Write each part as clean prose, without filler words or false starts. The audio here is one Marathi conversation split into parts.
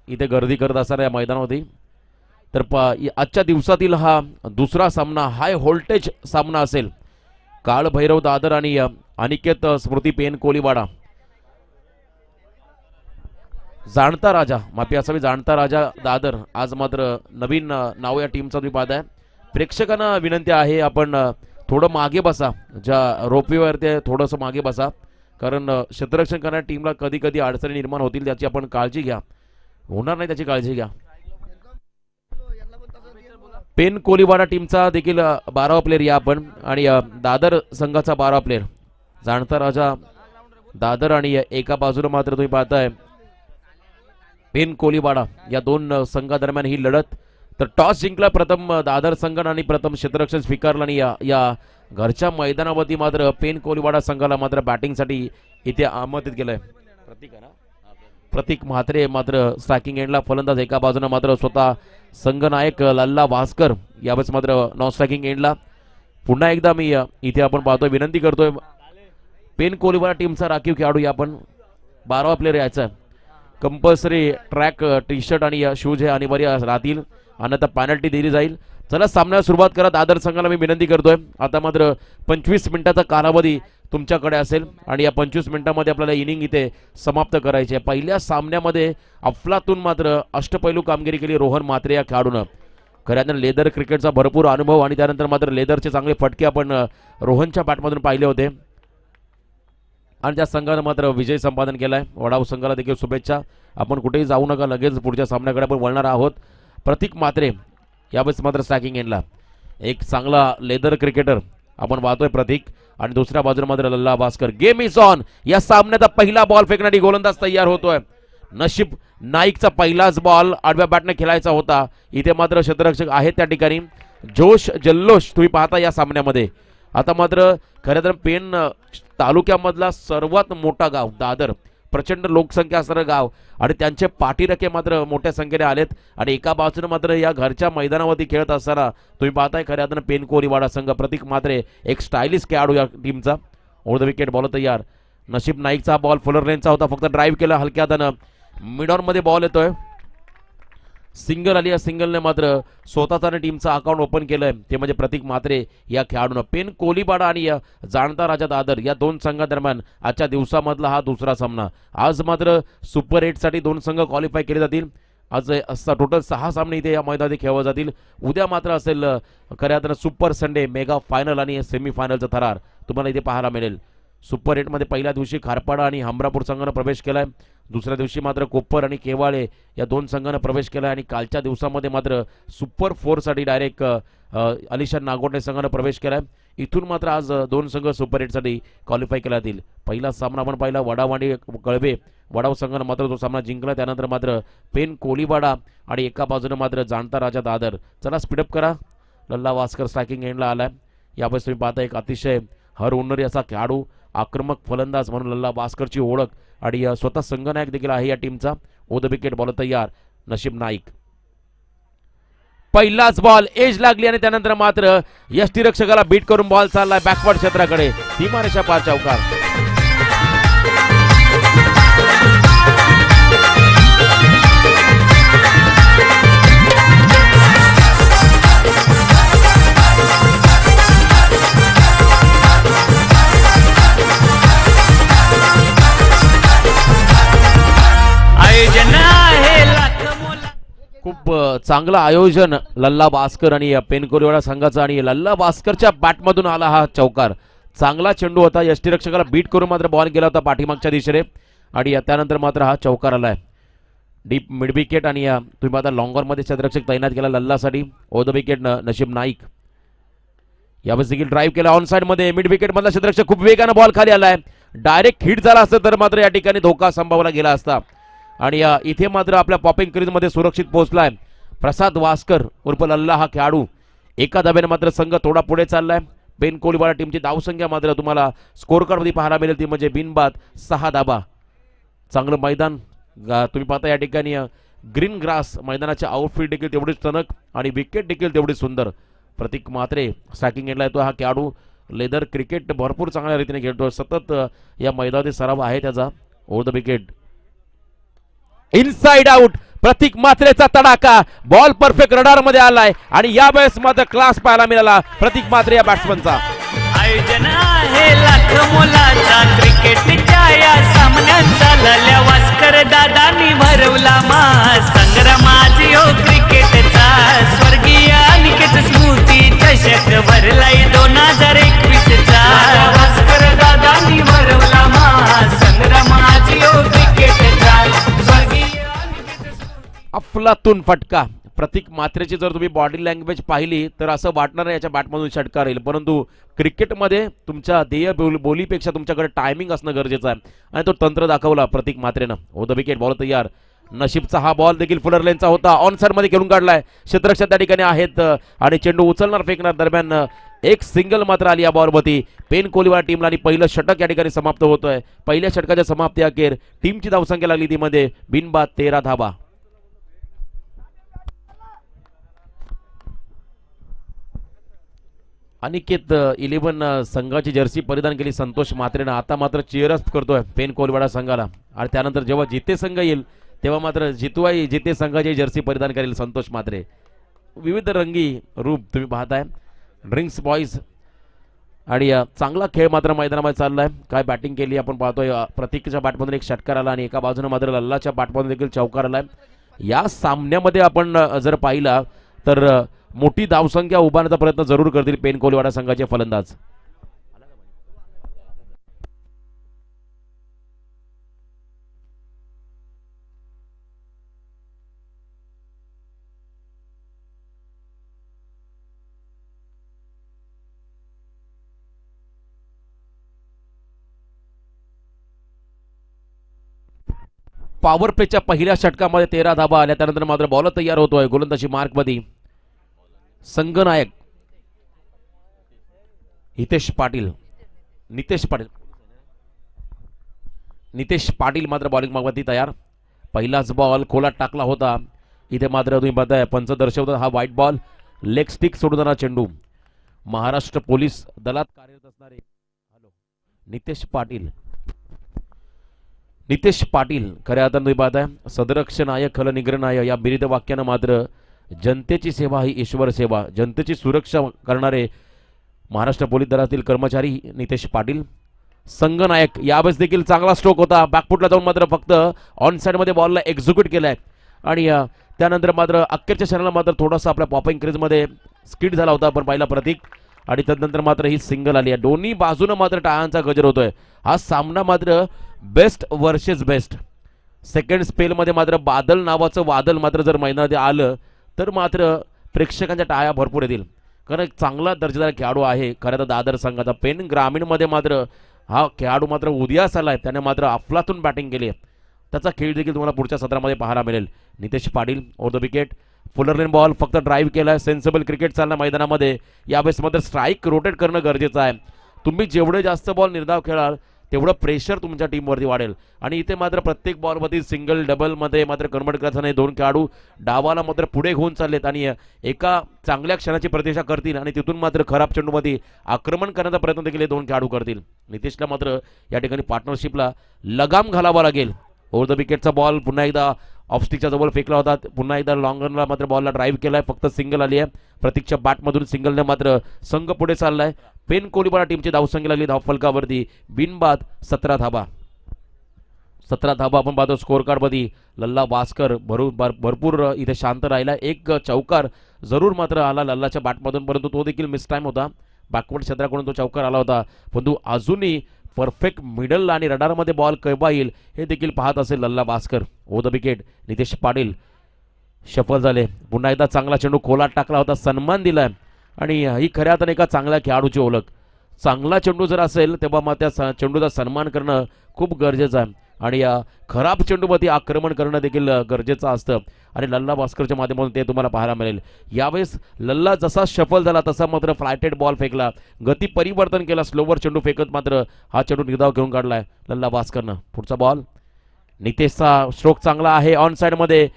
इथे गर्दी करत असणाऱ्या या मैदानामध्ये तर आजच्या दिवसातील हा दुसरा सामना हाय व्होल्टेज सामना असेल. काळ भैरव दादर आणि अनिकेत स्मृती पेन कोलीवाडा. जाणता राजा माफी असावी जाणता राजा दादर आज मात्र नवीन नाव या टीमचा तुम्ही पाहताय. प्रेक्षकांना विनंती आहे आपण थोडं मागे बसा, ज्या रोपवेवर ते थोडंसं मागे बसा, कारण क्षेत्ररक्षण करणाऱ्या टीमला कधी कधी अडचणी निर्माण होतील त्याची आपण काळजी घ्या. होणार नाही त्याची काळजी घ्या. पेन कोलीवाडा टीमचा देखील 12वा प्लेअर या आपण आणि दादर संघाचा 12वा प्लेअर जाणता राजा दादर आणि एका बाजूला मात्र तुम्ही पाहताय पेन कोलीवाडा या दोन संघादरम्यान ही लढत. तर टॉस जिंकला प्रथम दादर संघाने आणि प्रथम क्षेत्ररक्षण स्वीकारलं आणि या घरच्या मैदानावरती मात्र पेन कोलीवाडा संघाला मात्र बॅटिंगसाठी इथे आमंत्रित केलंय. प्रतीक म्हात्रे मात्र स्ट्रायकिंग एंडला फलंदाज. एका बाजूने मात्र स्वतः संघनायक लल्ला वास्कर यावेळेस मात्र नॉन स्ट्रायकिंग एंडला. पुन्हा एकदा मी इथे आपण पाहतोय विनंती करतोय पेन कोलीवाडा टीमचा राखीव खेळाडू या आपण 12वा प्लेअर यायचा. कंपल्सरी ट्रॅक टी शर्ट आणि शूज हे अनिवार्य राहतील, अन्यथा पेनल्टी दिली जाईल. चला सामन्याला सुरुवात करा. दादर संघाला मी विनंती करतोय आता मात्र 25 मिनिटाचा कालावधी तुमच्याकडे असेल आणि या 25 मिनिटांमध्ये आपल्याला इनिंग इथे समाप्त करायची आहे. पहिल्या सामन्यामध्ये अफलातून मात्र अष्टपैलू कामगिरी केली रोहन म्हात्रे या खेळाडूनं. खऱ्यानं लेदर क्रिकेटचा भरपूर अनुभव आणि त्यानंतर मात्र लेदरचे चांगले फटके आपण रोहनच्या बॅटमधून पाहिले होते आणि त्या संघानं मात्र विजय संपादन केलाय. वडाव संघाला देखील शुभेच्छा. आपण कुठेही जाऊ नका, लगेच पुढच्या सामन्याकडे आपण वळणार आहोत. प्रतीक म्हात्रे यावेळेस मात्र स्ट्रायकिंग एंडला. एक चांगला लेदर क्रिकेटर आपण पाहतोय प्रतीक आणि दुसऱ्या बाजूला मात्र Lalla Bhaskar. Game is on. या सामन्याचा पहिला बॉल फेकण्यासाठी गोलंदाज तयार होतोय. नशीब नाईकचा पहिलाच बॉल आडव्या बॅटने खेळायचा होता. इथे मात्र क्षेत्ररक्षक आहेत त्या ठिकाणी. जोश जल्लोष तुम्ही पाहता या सामन्यामध्ये. आता मात्र खरं तर पेन तालुक्यामधला सर्वात मोठा गाव दादर, प्रचंड लोकसंख्या असणारं गाव आणि त्यांचे पाठीरखे मात्र मोठ्या संख्येने आलेत आणि एका बाजूने मात्र या घरच्या मैदानावरती खेळत असताना तुम्ही पाहताय खऱ्या अर्थानं पेन कोलीवाडा संघ. प्रतीक म्हात्रे एक स्टायलिश खेळाडू या टीमचा. ओव्हर द विकेट बॉल तयार. नशीब नाईकचा बॉल फुलर लेनचा होता, फक्त ड्राईव्ह केला हलक्या हातानं. मिड ऑन मध्ये बॉल येतोय. सिंगल आली. या सिंगलने मात्र स्वतःचा टीमचं अकाउंट ओपन केलंय ते म्हणजे प्रतीक म्हात्रे या खेळाडूनं. पेन कोलीवाडा आणि जाणता राजा दादर या दोन संघादरम्यान आजच्या दिवसामधला हा दुसरा सामना. आज मात्र सुपर 8 साठी दोन संघ क्वालिफाय केले जातील. आज टोटल 6 सामने इथे या मैदानात खेळवले जातील. उद्या मात्र असेल खऱ्या अर्थानं सुपर संडे मेगा फायनल आणि सेमीफायनलचा थरार तुम्हाला इथे पाहायला मिळेल. सुपर 8 मध्ये पहिल्या दिवशी खारपाडा आणि हमरापूर संघानं प्रवेश केलाय. दुसऱ्या दिवशी मात्र कोप्पर आणि केवाळे या दोन संघानं प्रवेश केला आणि कालच्या दिवसामध्ये मात्र सुपर 4 साठी डायरेक्ट अलिशान नागोटे संघानं प्रवेश केलाय. इथून मात्र आज दोन संघ सुपर 8 साठी क्वालिफाय केला जातील. पहिला सामना आपण पाहिला वडाव आणि कळवे. वडाव संघानं मात्र तो सामना जिंकला. त्यानंतर मात्र पेन कोलीवाडा आणि एका बाजूने मात्र जाणता राजा दादर. चला स्पीडअप करा. लल्ला वास्कर स्ट्रायकिंग एंडला आलाय. यावेळेस तुम्ही पाहता एक अतिशय हर उन्नरी असा खेळाडू, आक्रमक फलंदाज म्हणून लल्ला वास्करची ओळख आणि स्वतः संघनायक देखील आहे या टीमचा. ओव्हर द विकेट बॉल तयार. नशीब नाईक. पहिलाच बॉल एज लागली आणि त्यानंतर मात्र यष्टीरक्षकाला बीट करून बॉल चाललाय बॅकवर्ड क्षेत्राकडे. सीमारेषा पार चौकार. खूप चांगलं आयोजन लल्ला भास्कर आणि पेन कोलीवाडा संघाचा आणि लल्ला भास्करच्या बॅटमधून आला हा चौकार. चांगला चेंडू होता. यष्टीरक्षकाला बीट करून मात्र बॉल गेला होता पाठीमागच्या दिशेने आणि त्यानंतर मात्र हा चौकार आलाय. डीप मिड विकेट आणि तुम्ही आता लॉंगर मध्ये क्षेत्ररक्षक तैनात केला लल्लासाठी. ओव्हर द विकेट नशीब नाईक. यावेळेस देखील ड्राईव्ह केला ऑन साइड मध्ये. मिड विकेट मधला क्षेत्ररक्षक खूप वेगानं बॉल खाली आलाय. डायरेक्ट हिट झाला असता तर मात्र या ठिकाणी धोका संभावला गेला असता आणि इथे मात्र आपल्या पॉपिंग क्रीज मध्ये सुरक्षित पोहोचलाय प्रसाद वास्कर उर्फ लल्ला हा खेळाडू. एका धाब्याने मात्र संघ थोडा पुढे चाललाय. पेन कोलीवाडा टीमची धावसंख्या मात्र तुम्हाला स्कोर कार्ड मध्ये पाहायला मिळेल ती म्हणजे बिनबाद 6 धाबा. चांगलं मैदान तुम्ही पाहता या ठिकाणी. ग्रीन ग्रास मैदानाचे आउटफिट देखील तेवढीच टणक आणि विकेट देखील तेवढी सुंदर. प्रतीक म्हात्रे स्ट्रायकिंग एंडला येतो. हा खेळाडू लेदर क्रिकेट भरपूर चांगल्या रीतीने खेळतो. सतत या मैदानात सराव आहे त्याचा. Over the wicket inside out. Pratik म्हात्रेचा तडाखा. बॉल परफेक्ट रडार मध्ये आलाय आणि यावेळेस मात्र क्लास पाहायला मिळाला प्रतीक म्हात्रे या बॅट्समनचा. आयोजन आहे लाख मोलाचा क्रिकेटच्या या सामन्यांचा. लल्या वास्कर दादांनी भरवला मा संग्रामाजी हो क्रिकेटचा. स्वर्गीय अनिकेत स्मृती चषक भरलाय 2021 चा. वास्कर दादांनी भरवला मा संग्रामाजी हो क्रिकेटचा. स्वर्गीय अफलातून फटका. प्रतीक म्हात्रेची जर तुम्ही बॉडी लँग्वेज पाहिली तर असं वाटणार नाही याच्या बॅटमधून षटकार येईल, परंतु क्रिकेटमध्ये तुमच्या ध्येय बोलीपेक्षा तुमच्याकडे टायमिंग असणं गरजेचं आहे आणि तो तंत्र दाखवला प्रतीक म्हात्रेनं. ओ द विकेट. बॉल तयार. नशीबचा हा बॉल देखील फुलर लेनचा होता. ऑन साइड मध्ये खेळून काढलाय. क्षेत्ररक्षक त्या ठिकाणी आहेत आणि चेंडू उचलणार फेकणार दरम्यान एक सिंगल मात्र आली या बॉलवरती पेन कोहलीवाला टीमला आणि पहिलं षटक या ठिकाणी समाप्त होतोय. पहिल्या षटकाच्या समाप्ती अखेर टीमची धावसंख्या लागली ती मध्ये बिनबाद 13 धावा. अनिकेत 11 संघाची जर्सी परिधान केली संतोष म्हात्रेनं. आता मात्र चीअरअप करतोय पेन कोहलीवाडा संघाला आणि त्यानंतर जेव्हा जिते संघ येईल तेव्हा मात्र जिते संघाची जर्सी परिधान करेल संतोष म्हात्रे. विविध रंगी रूप तुम्ही पाहताय ड्रिंक्स बॉईज आणि चांगला खेळ मात्र मैदानामध्ये चाललाय. काय बॅटिंग केली आपण पाहतोय. प्रतीकच्या बॅटमधून एक षटकार आला आणि एका बाजूने मात्र लल्लाच्या बॅटमधून देखील चौकार आलाय. या सामन्यामध्ये आपण जर पाहिला तर मोठी धावसंख्या उभारण्याचा प्रयत्न जरूर करतील पेन कोहलीवाडा संघाचे फलंदाज. पॉवर प्लेच्या पहिल्या षटकामध्ये 13 धाबा आल्या. त्यानंतर मात्र बॉल तयार होतोय गोलंदाजी मार्क मध्ये. संघनायक नितेश पाटील मात्र बॉलिंग मागवती तयार. पहिलाच बॉल खोलात टाकला होता. इथे मात्र तुम्ही बघताय पंच दर्शवतात हा व्हाईट बॉल. लेग स्टिक सोडणारा चेंडू. महाराष्ट्र पोलीस दलात कार्यरत असणारे नितेश पाटील खऱ्या अर्थानं तुम्ही पाहताय सदरक्ष नायक खल निग्रनाय या बिरीद वाक्यानं मात्र जनतेची सेवा ही ईश्वर सेवा. जनतेची सुरक्षा करणारे महाराष्ट्र पोलीस दलातील कर्मचारी नितेश पाटील. संघनायक यावेळेस देखील चांगला स्ट्रोक होता. बॅकफुटला जाऊन मात्र फक्त ऑन साइड मध्ये बॉलला एक्झिक्यूट केलाय आणि त्यानंतर मात्र अखेरच्या क्षणाला मात्र थोडासा आपल्या पॉपिंग क्रीजमध्ये स्किड झाला होता पण पाहिला प्रतीक आणि त्यानंतर मात्र ही सिंगल आली आहे. दोन्ही बाजूने मात्र टाळ्यांचा गजर होतोय. हा सामना मात्र बेस्ट वर्सेस बेस्ट. सेकंड स्पेलमध्ये मात्र बादल नावाचं वादळ मात्र जर मैदानात आलं तर मात्र प्रेक्षकांच्या टाळ्या भरपूर येतील कारण एक चांगला दर्जेदार खेळाडू आहे खरं तर दादर संघाचा. पेन ग्रामीणमध्ये मात्र हा खेळाडू मात्र उदयास आलाय. त्याने मात्र अफलातून बॅटिंग केली. त्याचा खेळ देखील तुम्हाला पुढच्या सत्रामध्ये पाहायला मिळेल. Nitesh Patil over the wicket. Fuller length ball फक्त ड्राईव्ह केलाय. सेन्सिबल क्रिकेट चालणार मैदानामध्ये. यावेळेस मात्र स्ट्राईक रोटेट करणं गरजेचं आहे. तुम्ही जेवढे जास्त बॉल निर्धाव खेळाल तेवढं प्रेशर तुमच्या टीमवरती वाढेल आणि इथे मात्र प्रत्येक बॉलवरती सिंगल डबलमध्ये मात्र कन्वर्ट करायचं नाही. दोन खेळाडू डावाला मात्र पुढे घेऊन चाललेत आणि एका चांगल्या क्षणाची प्रतीक्षा करतील आणि तिथून मात्र खराब चेंडूमध्ये आक्रमण करण्याचा प्रयत्न देखील हे दोन खेळाडू करतील. नितेशला मात्र या ठिकाणी पार्टनरशिपला लगाम घालावा लागेल. ओव्हर द विकेटचा बॉल पुन्हा एकदा ऑफस्टिकच्या जवळ फेकला होता. पुन्हा एकदा लॉंग रनला मात्र बॉलला ड्राईव्ह केलाय. फक्त सिंगल आली आहे. प्रतीकच्या बॅटमधून सिंगलने मात्र संघ पुढे चाललाय. पेन कोहलीवाडा टीमची धावसंख्या लागली धावफलकावरती बिनबाद 17 धाबा. 17 धाबा आपण पाहतो स्कोअर कार्डमध्ये. लल्ला वास्कर भरपूर इथे शांत राहिला. एक चौकार जरूर मात्र आला लल्लाच्या बॅटमधून परंतु तो देखील मिस टाइम होता. बॅकवर्ड क्षेत्राकडून तो चौकार आला होता परंतु अजूनही परफेक्ट मिडल आणि रडारमध्ये बॉल केव्हा येईल हे देखील पाहत असेल Lalla Vaskar. Over the wicket. Nitesh Patil सफल झाले. पुन्हा एकदा चांगला चेंडू खोलात टाकला होता. सन्मान दिलाय आणि ही खऱ्या अर्थाने एका चांगल्या खेळाडूची ओळख. चांगला चेंडू जर असेल तेव्हा मग त्या चेंडूचा सन्मान करणं खूप गरजेचं आहे आणि खराब चेंडूमध्ये आक्रमण करणं देखील गरजेचं असतं आणि लल्ला भास्करच्या माध्यमातून ते तुम्हाला पाहायला मिळेल. यावेळेस लल्ला जसा सफल झाला तसा मात्र फ्लायटेड बॉल फेकला. गती परिवर्तन केला. स्लोवर चेंडू फेकत मात्र हा चेंडू निर्धाव घेऊन काढलाय लल्ला भास्करनं. पुढचा बॉल. नितेशचा स्ट्रोक चांगला आहे. ऑन साइडमध्ये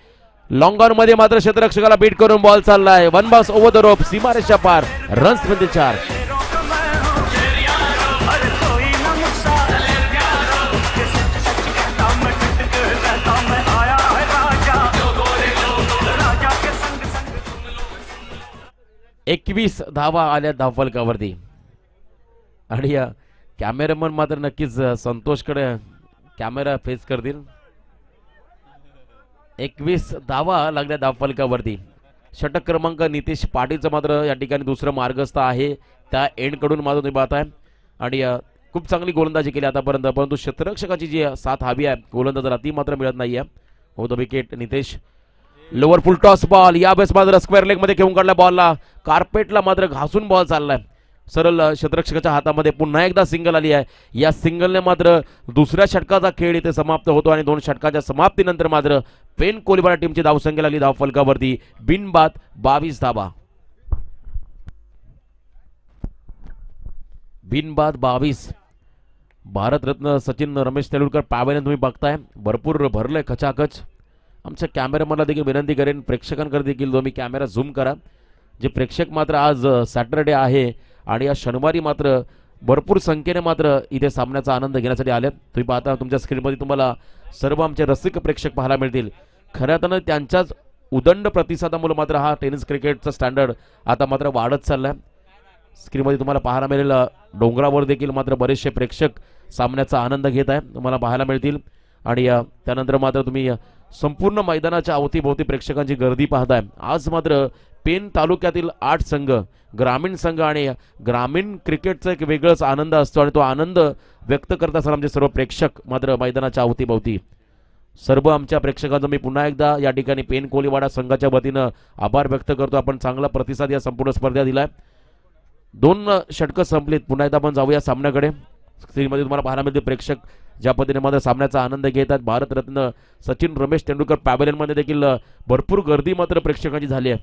लॉंग ऑन मध्ये मात्र क्षेत्ररक्षकाला बीट करून बॉल चाललाय. One boss over the rope. सीमारेषा पार. रन्स मध्ये 4. 21 धावा आल्या धावफलकावरती आणि कॅमेरामन मात्र नक्कीच संतोषकडे कॅमेरा फेस करतील. 21 धावा लागल्या धावफलकावरती. षटक क्रमांक नितेश पाटीलचं मात्र या ठिकाणी दुसरं मार्गस्थ आहे त्या एंडकडून मात्र तुम्ही पाहताय आणि खूप चांगली गोलंदाजी केली आतापर्यंत, परंतु क्षेत्ररक्षकाची जी साथ हवी आहे गोलंदाजाला ती मात्र मिळत नाहीये. हो the wicket Nitesh. Lower full toss ball यावेळेस मात्र स्क्वेअर लेग मध्ये घेऊन काढला बॉलला, कार्पेटला मात्र घासून बॉल चाललाय सरळ क्षेत्ररक्षकाच्या हातामध्ये. पुन्हा एकदा सिंगल आली आहे. या सिंगलने मात्र दुसऱ्या षटकाचा खेळ इथे समाप्त होतो आणि 2 षटकाच्या समाप्तीनंतर मात्र पेन कोलीवाडा टीमची धावसंख्या लागली धावफलकावरती बिनबाद 22 धावा. बिनबाद 22. भारतरत्न सचिन रमेश तेंडुलकर पॅव्हलियन तुम्ही बघताय भरपूर भरलंय खचाखच. आमच्या कॅमेरामॅनला देखील विनंती करेन प्रेक्षकांकडे देखील तुम्ही कॅमेरा झूम करा. जे प्रेक्षक मात्र आज सॅटरडे आहे आणि या शनिवारी मात्र भरपूर संख्येने मात्र इथे सामन्याचा आनंद घेण्यासाठी आले. तुम्ही पाहता तुमच्या स्क्रीनमध्ये तुम्हाला सर्व आमचे रसिक प्रेक्षक पाहायला मिळतील. खऱ्या अर्थानं त्यांच्याच उदंड प्रतिसादामुळे मात्र हा टेनिस क्रिकेटचा स्टँडर्ड आता मात्र वाढत चाललाय. स्क्रीनमध्ये तुम्हाला पाहायला मिळेल डोंगरावर देखील मात्र बरेचसे प्रेक्षक सामन्याचा आनंद घेत आहे तुम्हाला पाहायला मिळतील आणि त्यानंतर मात्र तुम्ही संपूर्ण मैदानाच्या अवतीभोवती प्रेक्षकांची गर्दी पाहताय. आज मात्र पेन तालुक्यातील 8 संघ ग्रामीण संघ आणि ग्रामीण क्रिकेटचा एक वेगळाच आनंद असतो आणि तो आनंद व्यक्त करत असताना आमचे सर्व प्रेक्षक मात्र मैदानाच्या अवतीभोवती. सर्व आमच्या प्रेक्षकांचा मी पुन्हा एकदा या ठिकाणी पेन कोलीवाडा संघाच्या वतीनं आभार व्यक्त करतो. आपण चांगला प्रतिसाद या संपूर्ण स्पर्धेला दिलाय. 2 षटकं संपलीत. पुन्हा एकदा आपण जाऊया सामन्याकडे. स्क्रीनमध्ये तुम्हाला पाहायला मिळते प्रेक्षक ज्या पद्धतीने मात्र सामन्याचा आनंद घेतात. भारतरत्न सचिन रमेश तेंडुलकर पॅव्हलियनमध्ये देखील भरपूर गर्दी मात्र प्रेक्षकांची झाली आहे.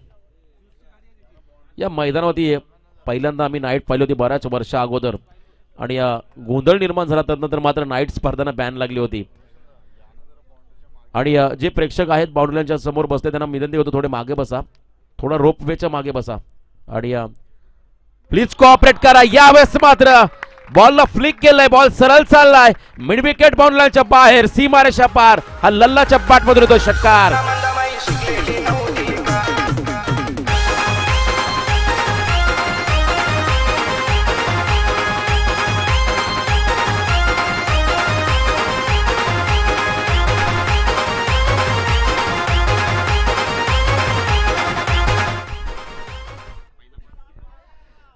या मैदानावरती पहिल्यांदा आम्ही नाईट पाहिली होती बऱ्याच वर्षा अगोदर आणि गोंधळ निर्माण झाला त्यानंतर मात्र नाईट स्पर्धांना बॅन लागली होती आणि जे प्रेक्षक आहेत बाउंड्रीच्या समोर बसले त्यांना विनंती होतो थोडे मागे बसा, थोडा रोपवेच्या मागे बसा आणि प्लीज कोऑपरेट करा. यावेळेस मात्र बॉलला फ्लिक केलंय, बॉल सरळ चाललाय मिड विकेट बाउंड्रीच्या बाहेर सीमारेषा पार. हा लल्लाच्या पाठमधून येतो षटकार.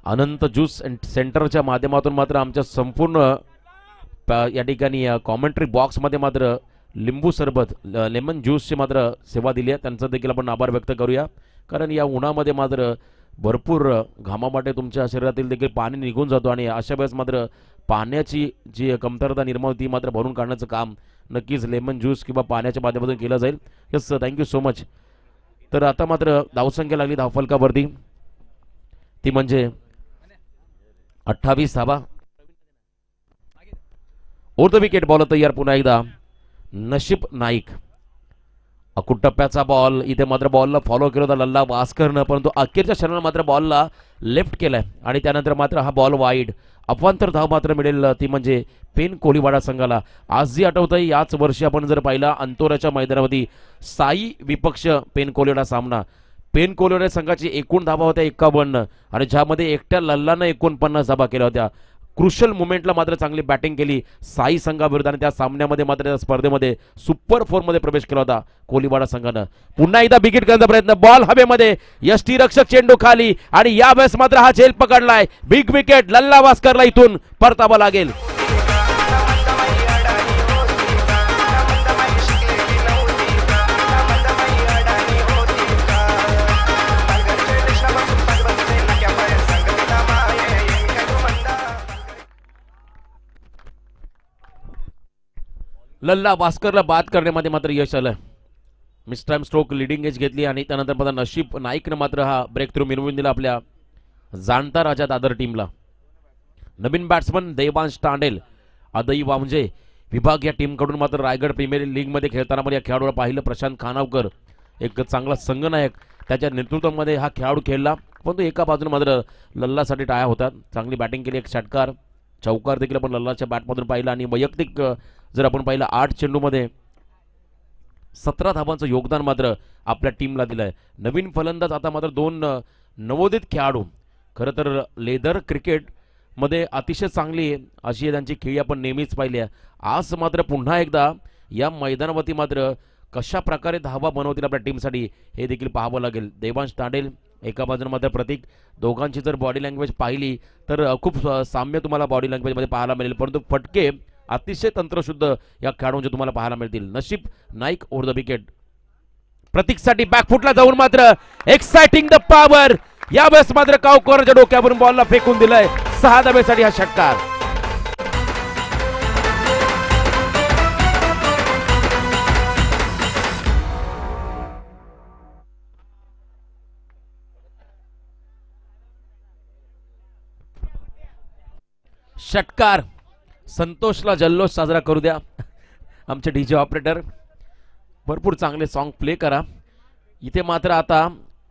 अनंत ज्यूस सेंटरच्या माध्यमातून मात्र आमच्या संपूर्ण या ठिकाणी कॉमेंट्री बॉक्समध्ये मात्र लिंबू सरबत लेमन ज्यूसची मात्र सेवा दिली आहे. त्यांचा देखील आपण आभार व्यक्त करूया कारण या उन्हामध्ये मात्र भरपूर घामावाटे तुमच्या शरीरातील देखील पाणी निघून जातो आणि अशा वेळेस मात्र पाण्याची जी कमतरता निर्माण ती मात्र भरून काढण्याचं काम नक्कीच लेमन ज्यूस किंवा पाण्याच्या माध्यमातून केलं जाईल. Yes thank you so much. तर आता मात्र धावसंख्या लागली धावफलकावरती ती म्हणजे 28 धावा. ओर द विकेट बॉल तयार पुन्हा एकदा नशीब नाईक. अकुट टप्प्याचा बॉल इथे मात्र बॉलला फॉलो केला होता लल्ला वास्करनं, परंतु अखेरच्या क्षणाला मात्र बॉलला लेफ्ट केलाय आणि त्यानंतर मात्र हा बॉल वाईड. अफांतर धाव मात्र मिळेल ती म्हणजे पेन कोलीवाडा संघाला. आज जी आठवतंय याच वर्षी आपण जर पाहिला अंतोराच्या मैदानावरती साई विपक्ष पेन कोलीवाडा सामना. पेन कोलीवाडा संघाची एकूण धावा होत्या 51 आणि ज्यामध्ये एकट्या लल्लानं 49 धावा केल्या होत्या. क्रुशल मुमेंटला मात्र चांगली बॅटिंग केली साई संघाविरुद्ध आणि त्या सामन्यामध्ये मात्र त्या स्पर्धेमध्ये सुपर 4 मध्ये प्रवेश केला होता कोलीवाडा संघानं. पुन्हा एकदा विकेट करण्याचा प्रयत्न, बॉल हवेमध्ये, यष्टीरक्षक चेंडू खाली आणि यावेळेस मात्र हा झेल पकडलाय. बिग विकेट लल्ला वास्करला इथून परतावा लागेल. लल्ला वास्करला बाद करण्यामध्ये मात्र यश आलं. Miss time stroke leading age घेतली आणि त्यानंतर मात्र नशीब नाईकनं मात्र हा ब्रेक थ्रू मिळवून दिला आपल्या जाणता राजा दादर टीमला. नवीन बॅट्समन देवांश तांडेल अदई वामजे विभाग या टीमकडून मात्र रायगड प्रीमियर लीगमध्ये खेळताना या खेळाडूला पाहिलं. प्रशांत खानावकर एक चांगला संघनायक त्याच्या नेतृत्वामध्ये हा खेळाडू खेळला, परंतु एका बाजूने मात्र लल्लासाठी टाळ्या होतात. चांगली बॅटिंग केली, एक षटकार चौकार देखील आपण लल्लाच्या बॅटमधून पाहिला आणि वैयक्तिक जर आपण पाहिलं 8 चेंडूमध्ये 17 धावांचं योगदान मात्र आपल्या टीमला दिलंय. नवीन फलंदाज आता मात्र 2 नवोदित खेळाडू. खरं तर लेदर क्रिकेट मध्ये अतिशय चांगली अशी त्यांची खेळी आपण नेहमीच पाहिली आहे. आज मात्र पुन्हा एकदा या मैदानावरती मात्र कशा प्रकारे धावा बनवतील आपल्या टीमसाठी हे देखील पाहावं लागेल. देवांश तांडेल एका बाजूने मात्र प्रतीक. दोघांची जर बॉडी लँग्वेज पाहिली तर खूप साम्य तुम्हाला बॉडी लँग्वेजमध्ये पाहायला मिळेल, परंतु फटके अतिशय तंत्रशुद्ध या खेळाडूंचे तुम्हाला पाहायला मिळतील. नशीब नाईक ओव्हर द विकेट. प्रतीकसाठी बॅकफुटला जाऊन मात्र एक्साइटिंग द पॉवर. यावेळेस मात्र कावकरच्या डोक्यावरून बॉलला फेकून दिलाय. 6 धाब्यासाठी हा षटकार. षटकार. संतोषला जल्लोष साजरा करू द्या. आमचे डीजे ऑपरेटर भरपूर चांगले सॉन्ग प्ले करा. इथे मात्र आता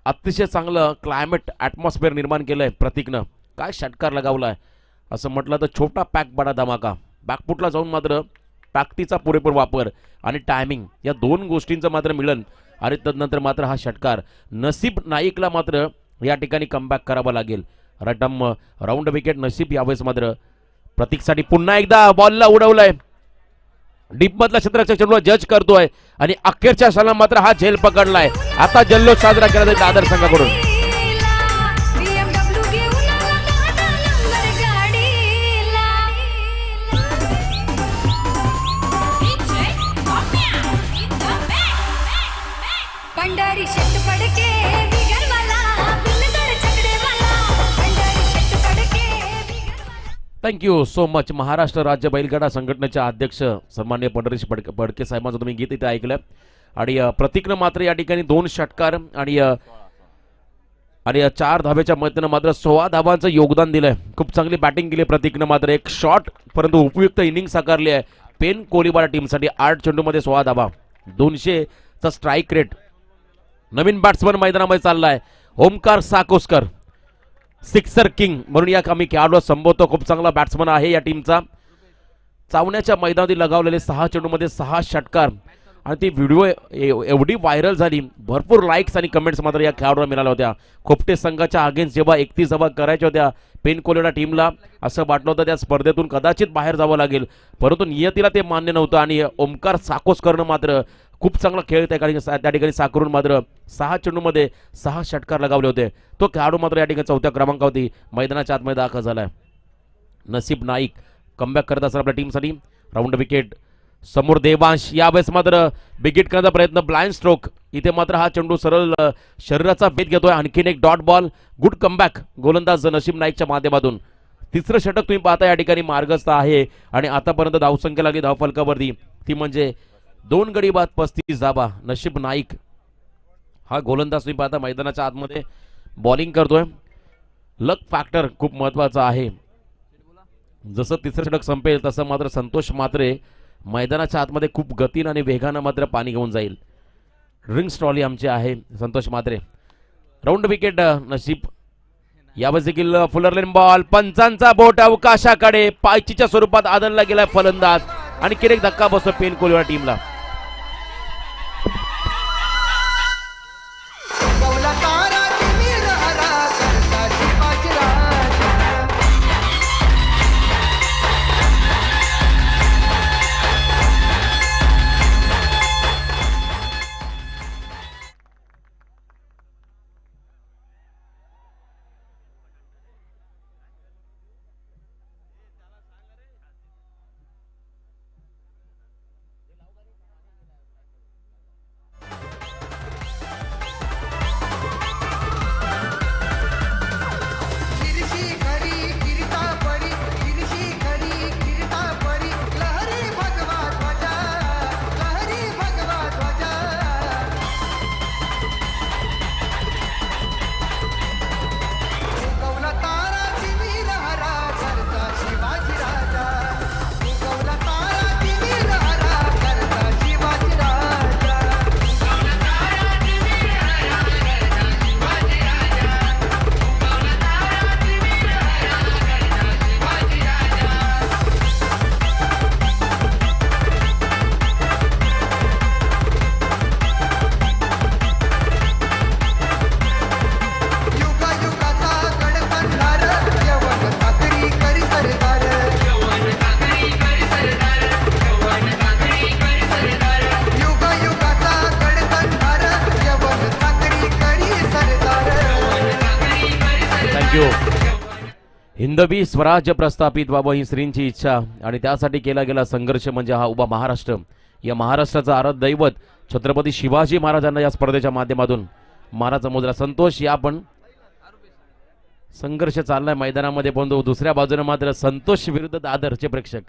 अतिशय चांगलं क्लायमेट ॲटमॉस्फिअर निर्माण केलंय प्रतीकनं. काय षटकार लगावलाय असं म्हटलं तर छोटा पॅक बडा धमाका. बॅकफुटला जाऊन मात्र ताकदीचा पुरेपूर वापर आणि टायमिंग या दोन गोष्टींचं मात्र मिळन आणि तदनंतर मात्र हा षटकार. नसीब नाईकला मात्र या ठिकाणी कमबॅक करावा लागेल. रटम राऊंड विकेट नसीब. यावेळेस मात्र प्रतीकसाठी पुन्हा एकदा बॉलला उडवलंय. डीप मधला क्षेत्राच्या चेंडूला जज करतोय आणि अखेरच्या क्षणाला मात्र हा झेल पकडलाय. आता जल्लोष साजरा केला जाईल दादर संघाकडून. पंडारी शट पडके बिगर वाला बिलदर चकड़े वाला पंडारी शट पडके बिगर वाला. Thank you so much. महाराष्ट्र राज्य बैलगाडा संघटनेचे अध्यक्ष सन्माननीय पंढरीश पडके साहेबांचं तुम्ही गीत इथे ऐकलं. आणि प्रतीकनं मात्र या ठिकाणी 2 षटकार आणि 4 धाब्याच्या मदतीनं मात्र 16 धाबांचं योगदान दिलंय. खूप चांगली बॅटिंग केली प्रतीकनं. मात्र एक शॉर्ट परंतु उपयुक्त इनिंग साकारली आहे पेन कोलीवाडा टीमसाठी. 8 चेंडूमध्ये 16 धाबा, 200चा स्ट्राईक रेट. नवीन बॅट्समन मैदानामध्ये चाललाय ओमकार साकोस्कर. सिक्सर किंग म्हणून या आम्ही खेळाडू संबोधतो. खूप चांगला बॅट्समन आहे या टीमचा. चावण्याच्या मैदानात लगावलेले 6 चेंडूमध्ये 6 षटकार आणि ती व्हिडिओ एवढी व्हायरल झाली. भरपूर लाईक्स आणि कमेंट्स मात्र या खेळाडूला मिळाल्या होत्या. खोपटे संघाच्या अगेन्स्ट जेव्हा 31 धावा करायच्या होत्या पेन कोलेडा टीमला, असं वाटलं होतं त्या स्पर्धेतून कदाचित बाहेर जावं लागेल, परंतु नियतीला ते मान्य नव्हतं आणि ओमकार साकोस्करनं मात्र खूप चांगला खेळ त्या ठिकाणी साकारून मात्र 6 चेंडूमध्ये 6 षटकार लगावले होते. तो खेळाडू मात्र या ठिकाणी 4थ्या क्रमांकावरती मैदानाच्या आतमध्ये दाखल झालाय. नसीब नाईक कमबॅक करत असणार आपल्या टीमसाठी. राऊंड विकेट समोर देवांश. यावेळेस मात्र बिगिट करण्याचा प्रयत्न, ब्लाइंड स्ट्रोक. इथे मात्र हा चेंडू सरळ शरीराचा भेद घेतोय. आणखीन एक डॉट बॉल. गुड कमबॅक गोलंदाज नसीब नाईकच्या माध्यमातून. 3रं षटक तुम्ही पाहता या ठिकाणी मार्गस्थ आहे आणि आतापर्यंत धावसंख्या लागली धावफलकावरती ती म्हणजे 2 गडी बाद 35 धाबा. नशीब नाईक हा गोलंदाज तुम्ही पाहता मैदानाच्या आतमध्ये बॉलिंग करतोय. लक फॅक्टर खूप महत्वाचा आहे. जसं 3रं षटक संपेल तसं मात्र संतोष मात्रे मैदानाच्या आतमध्ये खूप गतीनं आणि वेगानं मात्र पाणी घेऊन जाईल. ड्रिंक्स ट्रॉली आमची आहे संतोष मात्रे. राऊंड विकेट नशीब. यावेळेस देखील फुलरलेन बॉल. पंचांचा बोट अवकाशाकडे. पायचीच्या स्वरूपात आदळला गेलाय फलंदाज आणि किरेक धक्का बसतो पेन कोलीवाडा टीमला. हिंदवी स्वराज्य प्रस्थापित व्हावं ही श्रींची इच्छा आणि त्यासाठी केला गेला संघर्ष म्हणजे हा उभा महाराष्ट्र. या महाराष्ट्राचा आराध्य दैवत छत्रपती शिवाजी महाराजांना या स्पर्धेच्या माध्यमातून मानाचा मुजरा. संतोष या पण संघर्ष चाललाय मैदानामध्ये, परंतु दुसऱ्या बाजूने मात्र संतोष विरुद्ध दादरचे प्रेक्षक.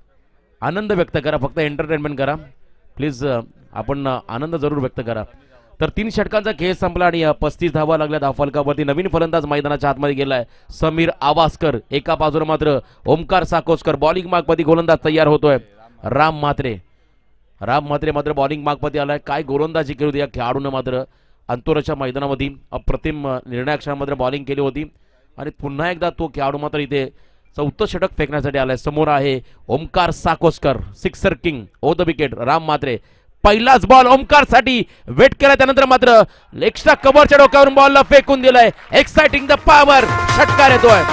आनंद व्यक्त करा, फक्त एंटरटेनमेंट करा प्लीज. आपण आनंद जरूर व्यक्त करा. तर 3 षटकांचा खेळ संपला आणि 35 धावा लागल्या धावफलकावरती. नवीन फलंदाज मैदानाच्या आतमध्ये गेलाय समीर आवासकर. एका बाजूला मात्र ओमकार साकोसकर. बॉलिंग मार्कपती गोलंदाज तयार होतोय राम म्हात्रे. राम म्हात्रे मात्र बॉलिंग मार्कपती आलाय. काय गोलंदाजी केली होती या खेळाडूनं, मात्र अंतोराच्या मैदानामध्ये अप्रतिम निर्णायक क्षणामध्ये बॉलिंग केली होती आणि पुन्हा एकदा तो खेळाडू मात्र इथे 4थं षटक फेकण्यासाठी आलाय. समोर आहे Omkar Sakoskar, sixer king over the wicket. Ram Mhatre पहिलाच बॉल ओमकार साठी वेट केला, त्यानंतर मात्र एक्स्ट्रा कव्हरच्या डोक्यावरून बॉलला फेकून दिलाय. एक्साइटिंग द पॉवर, षटकार येतोय.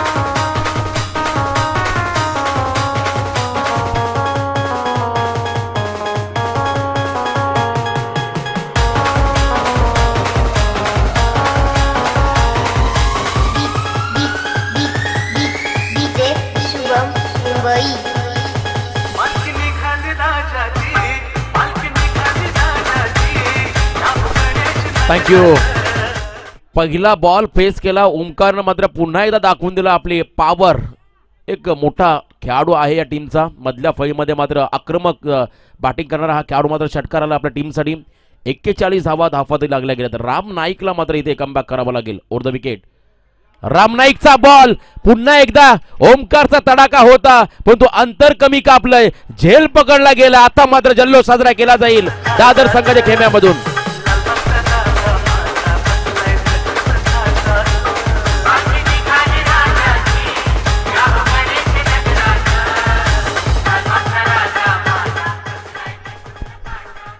थँक्यू. पहिला बॉल फेस केला ओमकारनं, मात्र पुन्हा एकदा दाखवून दिला आपली पॉवर. एक मोठा खेळाडू आहे या टीमचा. मधल्या फळीमध्ये मात्र आक्रमक बॅटिंग करणारा हा खेळाडू मात्र षटकार आला आपल्या टीमसाठी. 41 धावा धावफलकात लागल्या गेल्या. तर राम नाईकला मात्र इथे कमबॅक करावा लागेल ओव्हर द विकेट. राम नाईकचा बॉल, पुन्हा एकदा ओमकारचा तडाखा होता परंतु अंतर कमी कापलंय. झेल पकडला गेला. आता मात्र जल्लोष साजरा केला जाईल दादर संघाच्या खेम्यामधून.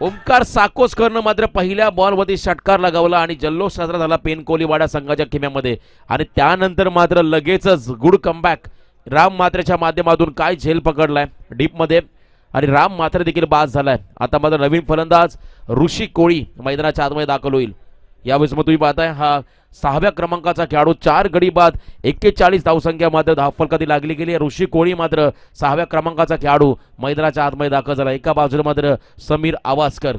ओमकार साकोसकरनं मात्र पहिल्या बॉलवरती षटकार लगावला आणि जल्लोष साजरा झाला पेन कोलीवाडा संघाच्या खेम्यामध्ये. आणि त्यानंतर मात्र लगेचच गुड कमबॅक राम म्हात्रेच्या माध्यमातून. काय झेल पकडलाय डीपमध्ये आणि राम म्हात्रे देखील बाद झालाय. आता मात्र नवीन फलंदाज ऋषी कोळी मैदानाच्या आतमध्ये दाखल होईल. यावेळेस मग तुम्ही पाहताय हा 6व्या क्रमांकाचा खेळाडू. 4 गडी बाद 41 धावसंख्या मात्र धावफलकात लागली गेली. ऋषी कोळी मात्र 6व्या क्रमांकाचा खेळाडू मैदानाच्या आतमध्ये दाखल झाला. एका बाजूला मात्र समीर आवासकर,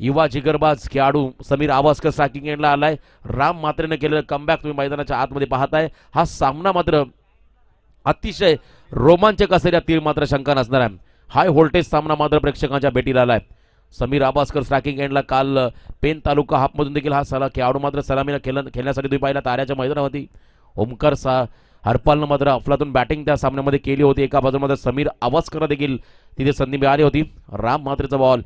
युवा जिगरबाज खेळाडू समीर आवासकर स्ट्रायकिंग एंडला आलाय. राम म्हात्रेने केलेलं कमबॅक तुम्ही मैदानाच्या आतमध्ये पाहताय. हा सामना मात्र अतिशय रोमांचक असेल यातील मात्र शंका नसणार आहे. हाय व्होल्टेज सामना मात्र प्रेक्षकांच्या भेटीला आलाय. समीर आवासकर स्ट्रायकिंग एंडला. काल पेन तालुका हाफमधून देखील हा खेळाडू मात्र सलामीला खेळण्यासाठी तुम्ही पाहिला ताऱ्याच्या मैदानावरती. ओमकार हरपालनं मात्र अफलातून बॅटिंग त्या सामन्यामध्ये केली होती. एका बाजूमध्ये समीर आवासकर देखील तिथे संधी मिळाली होती. राम म्हात्रेचा बॉल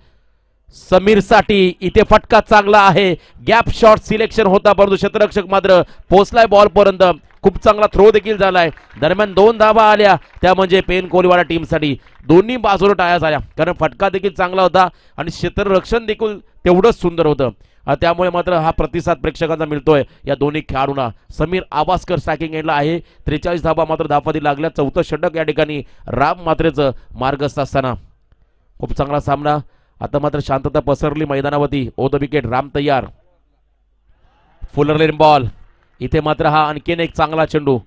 समीरसाठी. इथे फटका चांगला आहे. गॅप शॉट सिलेक्शन होता परंतु क्षेत्ररक्षक मात्र पोहोचलाय बॉल पर्यंत. खूप चांगला थ्रो देखील झालाय. दरम्यान 2 धावा आल्या त्या म्हणजे पेन कोलीवाडा टीमसाठी. दोन्ही बाजूला टाळ्या झाल्या कारण फटका देखील चांगला होता आणि क्षेत्ररक्षण देखील तेवढंच सुंदर होतं. त्यामुळे मात्र हा प्रतिसाद प्रेक्षकांना मिळतोय या दोन्ही खेळाडूंना. समीर आवासकर स्ट्रायकिंग एंडला आहे. 43 धावा मात्र धावफलकात लागल्या. 4थं षटक या ठिकाणी राम म्हात्रेचं मार्गस्थ असताना. खूप चांगला सामना. आता मात्र शांतता पसरली मैदानावरती. ओ द विकेट. राम तयार. Fuller length ball. इथे मात्र हा आणखीन एक चांगला चेंडू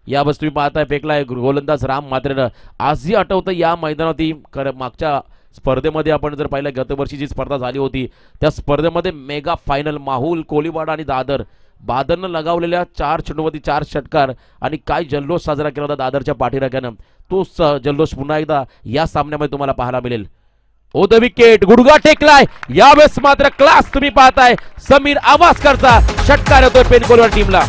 यावेळेस तुम्ही पाहताय फेकलाय गोलंदाज राम म्हात्रेनं. आजही आठवतं या मैदानावरती मागच्या स्पर्धेमध्ये आपण जर पाहिलं गतवर्षी जी स्पर्धा झाली होती त्या स्पर्धेमध्ये मेगा फायनल माहुल कोलीवाडा आणि दादरनं लगावलेल्या 4 चेंडूवरती 4 षटकार आणि काय जल्लोष साजरा केला होता दादरच्या पाठीराख्यानं. तोच जल्लोष पुन्हा एकदा या सामन्यामध्ये तुम्हाला पाहायला मिळेल. ओ द विकेट. गुडघा टेकलाय. यावेळेस मात्र क्लास तुम्ही पाहताय समीर आवासकरचा षटकार येतोय पेन कोलीवाडा टीमला.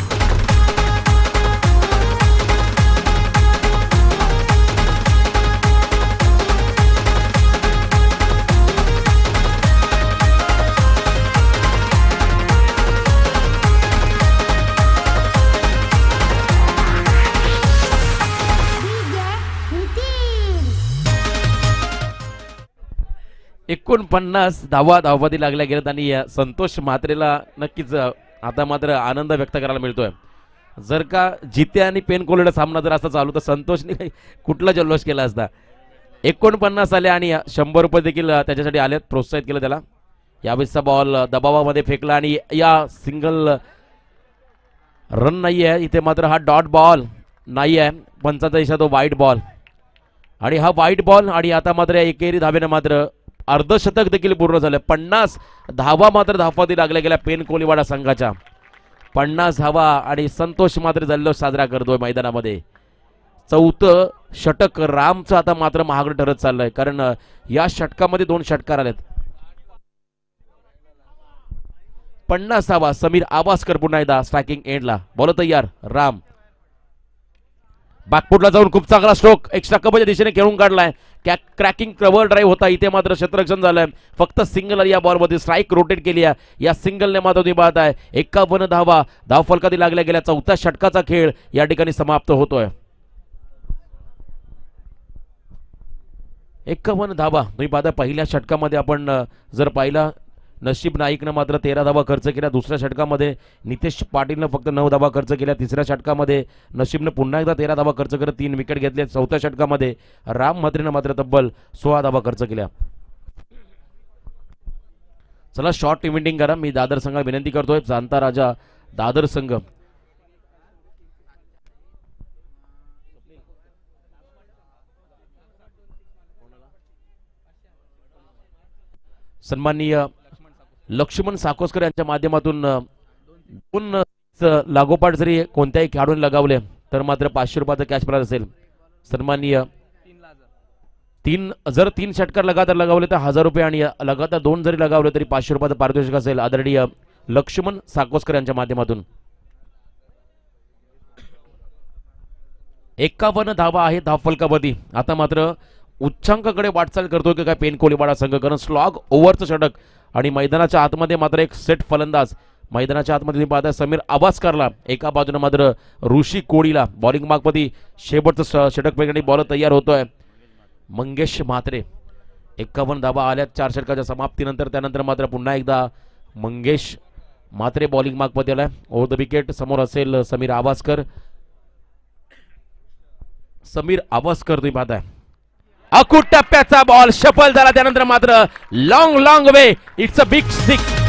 एकोणपन्नास धावा धावफलकात लागल्या गेल्यात आणि संतोष म्हात्रेला नक्कीच आता मात्र आनंद व्यक्त करायला मिळतोय. जर का जिते आणि पेन कोलीवाडा सामना जर असा चालू तर संतोषने कुठला जल्लोष केला असता. 49 आले आणि 100 रुपये देखील त्याच्यासाठी आले, प्रोत्साहित केलं त्याला. यावेळेसचा बॉल दबावामध्ये फेकला आणि या सिंगल रन नाही आहे. इथे मात्र हा डॉट बॉल नाही आहे. पंचाचा इशारा तो वाईट बॉल आणि हा वाईट बॉल आणि आता मात्र या एकेरी धावेनं मात्र अर्धशतक देखील पूर्ण झालं. 50 धावा मात्र धावफलकावरती लागल्या गेल्या पेन कोलीवाडा संघाच्या. 50 धावा आणि संतोष मात्र जल्लोष साजरा करतोय मैदानामध्ये. चौथं षटक रामचं आता मात्र महागडं ठरत चाललंय कारण या षटकामध्ये 2 षटकार आलेत. 50 धावा. समीर आवासकर पुन्हा एकदा स्ट्रायकिंग एंडला. बॉल तयार. राम बॅकफुटला जाऊन खूप चांगला स्ट्रोक एक्स्ट्रा कबच्या दिशेने खेळून काढलाय. क्रॅकिंग कव्हर ड्राईव्ह होता. इथे मात्र क्षेत्ररक्षण झालंय. फक्त सिंगल या बॉलमध्ये स्ट्राईक रोटेट केली आहे. या सिंगलने मात्र तुम्ही पाहत आहे 51 धावा धावफलकावरती लागल्या गेल्या. चौथ्या षटकाचा खेळ या ठिकाणी समाप्त होतोय. 51 धावा तुम्ही पाहता. पहिल्या षटकामध्ये आपण जर पाहिला नशीब नाईकनं मात्र 13 धावा खर्च केल्या. दुसऱ्या षटकामध्ये नितेश पाटीलनं फक्त 9 धावा खर्च केल्या. तिसऱ्या षटकामध्ये नशीबनं पुन्हा एकदा 13 धावा खर्च करत 3 विकेट घेतले. चौथ्या षटकामध्ये राम म्हात्रेनं मात्र तब्बल 16 धावा खर्च केल्या. चला शॉर्ट इव्हेंटिंग करा. मी दादर संघाला विनंती करतोय. जाणता राजा दादर संघ सन्माननीय लक्ष्मण साकोसकर यांच्या माध्यमातून 2 लागोपाठ जरी कोणत्याही खेळाडूने लगावले तर मात्र 500 रुपयाचा कॅश प्राइज असेल. सन्माननीय 3 षटकार लगातार लगावले तर 1000 रुपये आणि लगातार 2 जरी लगावले तरी 500 रुपयाचं पारितोषिक असेल. आदरणीय लक्ष्मण साकोसकर यांच्या माध्यमातून 51 धावा आहे धावफलकावरती. आता मात्र उच्चांकाकडे वाटचाल करतोय की काय पेन कोलीवाडा संघ कारण स्लॉग ओव्हरचं षटक आणि मैदानाच्या आतमध्ये मात्र एक सेट फलंदाज. मैदानाच्या आतमध्ये तुम्ही पाहता समीर आवासकरला एका बाजूने मात्र ऋषी कोळीला बॉलिंग मार्कमध्ये शेवटचं षटक फेकण्यासाठी बॉल तयार होतोय. मंगेश म्हात्रे 51 धावा आल्या 4 षटकाच्या समाप्तीनंतर. त्यानंतर मात्र पुन्हा एकदा मंगेश म्हात्रे बॉलिंग मार्कमध्ये आलाय. ओव्हर द विकेट समोर असेल समीर आवासकर. समीर आवासकर तुम्ही पाहताय अकुट टप्प्याचा बॉल शफल झाला. त्यानंतर मात्र long way it's a big six.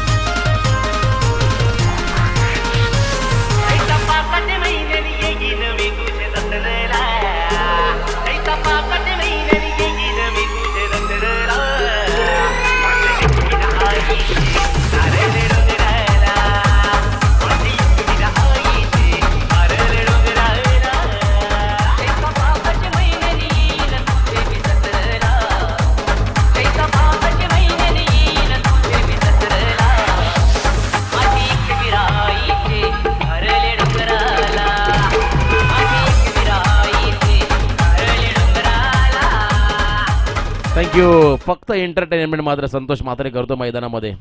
Thank you. फक्त एंटरटेनमेंट मात्र संतोष म्हात्रे करतो मैदानामध्ये.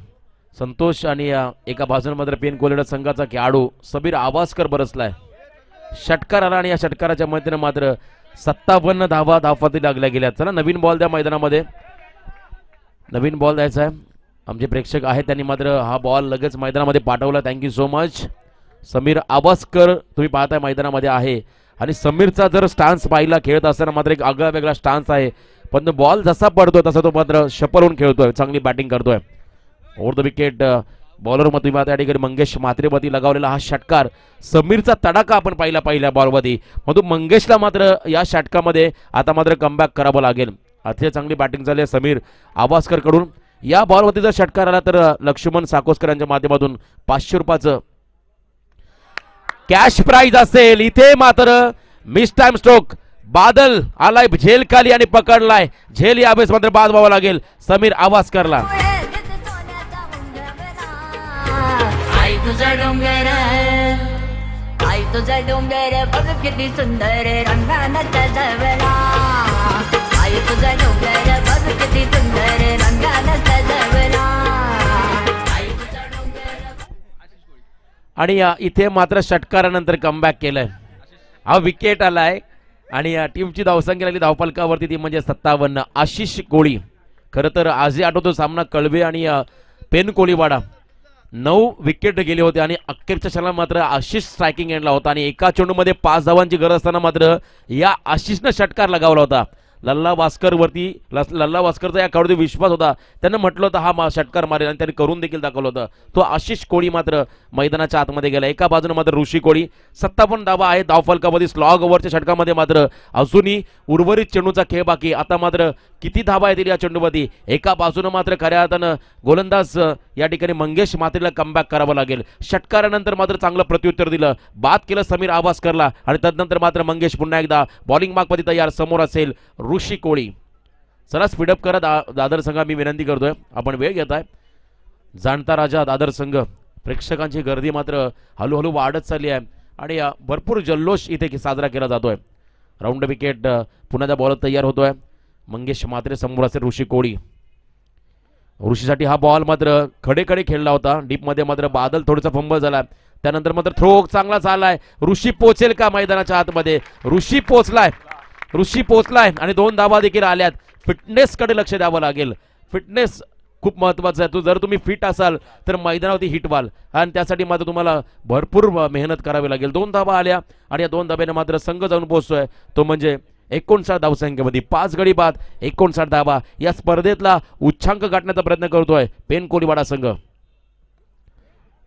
संतोष आणि एका बाजूने मात्र पेन कोलीवाडा संघाचा खेळाडू समीर आवासकर बरसलाय. षटकार आला आणि या षटकाराच्या मदतीने मात्र 57 धावा धावफलकावरती लागल्या गेल्या. चला नवीन बॉल द्या मैदानामध्ये. नवीन बॉल द्यायचा आहे. आमचे प्रेक्षक आहेत त्यांनी मात्र हा बॉल लगेच मैदानामध्ये पाठवला. Thank you so much. Sameer Avaskar तुम्ही पाहताय मैदानामध्ये आहे आणि समीरचा जर स्टान्स पाहिला खेळत असताना मात्र एक आगळा वेगळा स्टान्स आहे. पण बॉल जसा पडतोय तसा तो मात्र शपलून खेळतोय. चांगली बॅटिंग करतोय. ओव्हर द विकेट बॉलर मध्ये या ठिकाणी मंगेश म्हात्रेवरती लगावलेला हा षटकार समीरचा तडाखा आपण पाहिला पहिल्या बॉलवरती. मधून मंगेशला मात्र या षटकामध्ये आता मात्र कमबॅक करावं लागेल. अतिशय चांगली बॅटिंग झाली समीर आवासकर कडून. या बॉलवरती जर षटकार आला तर लक्ष्मण साकोसकर यांच्या माध्यमातून 500 रुपयाचं कॅश प्राइज असेल. इथे मात्र मिस टाइम स्ट्रोक. बादल आलाय झेल खाली आणि पकडलाय. झेल यावेळेस मात्र बाद व्हावं लागेल समीर आवासकरला. आई तुझा डोंगर आई तुझा डोंगर बघ किती सुंदर रंगानं सजवला. आई तुझा डोंगर बघ किती सुंदर रंगानं सजवला. आई तुझा डोंगर. आणि इथे मात्र षटकारानंतर कमबॅक केलंय. हा विकेट आलाय आणि टीमची धावसंख्या लागली धावफलकावरती ती म्हणजे 57. आशिष कोळी. खरं तर आजही आठवतो सामना कळवे आणि पेन कोलीवाडा 9 विकेट गेले होते आणि अखेरच्या क्षणाला मात्र आशिष स्ट्रायकिंग एंडला होता आणि एका चेंडूमध्ये 5 धावांची गरज असताना मात्र या आशिषनं षटकार लगावला होता. लल्ला वास्कर वरती लल्ला वास्करचा या खेळाडूवर विश्वास होता. त्यानं म्हटलं होतं हा षटकार मारेल आणि त्यांनी करून देखील दाखवलं होतं. तो आशिष कोळी मात्र मैदानाच्या आतमध्ये गेला. एका बाजूने मात्र ऋषी कोळी 57 धावा आहे धावफलकामध्ये. स्लॉग ओव्हरच्या षटकामध्ये मात्र अजूनही उर्वरित चेंडूचा खेळ बाकी. आता मात्र किती धावा येतील या चेंडूमध्ये. एका बाजूने मात्र खऱ्या अर्थानं गोलंदाज या ठिकाणी मंगेश मात्रेला कमबॅक करावं लागेल. षटकारानंतर मात्र चांगलं प्रत्युत्तर दिलं, बाद केलं समीर आवासकरला आणि तदनंतर मात्र मंगेश पुन्हा एकदा बॉलिंग मार्कमध्ये तयार. समोर असेल ऋषी कोळी. चला स्पीडअप करा दादर संघ, मी विनंती करतोय. आपण वेळ घेताय. जाणता राजा दादर संघ, प्रेक्षकांची गर्दी मात्र हळूहळू वाढत चालली आहे आणि भरपूर जल्लोष इथे साजरा केला जातोय. राऊंड विकेट पुन्हा बॉलर तयार होतोय. मंगेश मात्रे समोर असेल ऋषी कोळी. ऋषीसाठी हा बॉल मात्र खडे खेळला होता. डीपमध्ये मात्र बादल थोडासा फंबल झाला. त्यानंतर मात्र थ्रो चांगला झालाय. ऋषी पोचेल का मैदानाच्या आतमध्ये? ऋषी पोचलाय आणि 2 धावा देखील आल्यात. फिटनेस कडे लक्ष द्यावं लागेल. फिटनेस खूप महत्वाचं आहे. जर तुम्ही फिट असाल तर मैदानावरती हिट व्हाल आणि त्यासाठी मात्र तुम्हाला भरपूर मेहनत करावी लागेल. 2 धावा आल्या आणि या 2 धाब्याने मात्र संघ जाऊन पोहोचतोय तो म्हणजे 59 धावसंख्येमध्ये. 5 गडी बाद 59 धावा. या स्पर्धेतला उच्चांक गाठण्याचा प्रयत्न करतोय पेन कोळीवाडा संघ.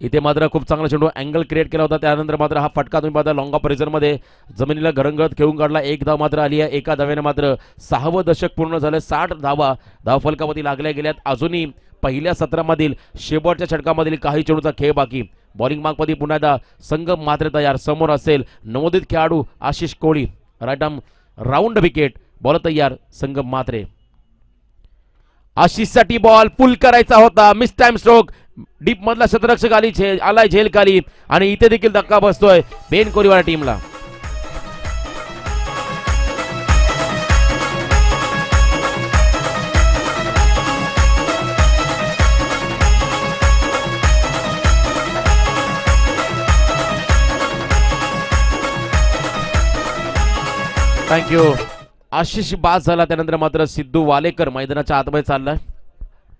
इथे मात्र खूप चांगला चेंडू अँगल क्रिएट केला होता. त्यानंतर मात्र हा फटका तुम्ही पाहता लॉंग ऑफ रिझर्व्हमध्ये जमिनीला घरंगत खेळून काढला. 1 धाव मात्र आली आहे. एका धाव्याने मात्र 6वं दशक पूर्ण झालं. 60 धावा धावफलकावरती लागल्या गेल्यात. अजूनही पहिल्या सत्रामधील शेवटच्या षटकामधील काही चेंडूचा खेळ बाकी. बॉलिंग मार्कमध्ये पुन्हा एकदा संघ मात्र तयार. समोर असेल नवोदित खेळाडू Ashish Koli. Right arm round wicket. Ball तयार संघ मात्रे. आशिषसाठी बॉल पुल करायचा होता. Miss time stroke. डीप मधला शतरक्षक आलाय झेल खाली आणि इथे देखील धक्का बसतोय पेन कोळीवाडा टीमला. थँक्यू. आशिष बाद झाला. त्यानंतर मात्र सिद्धू वालेकर मैदानाच्या आतमध्ये चाललाय.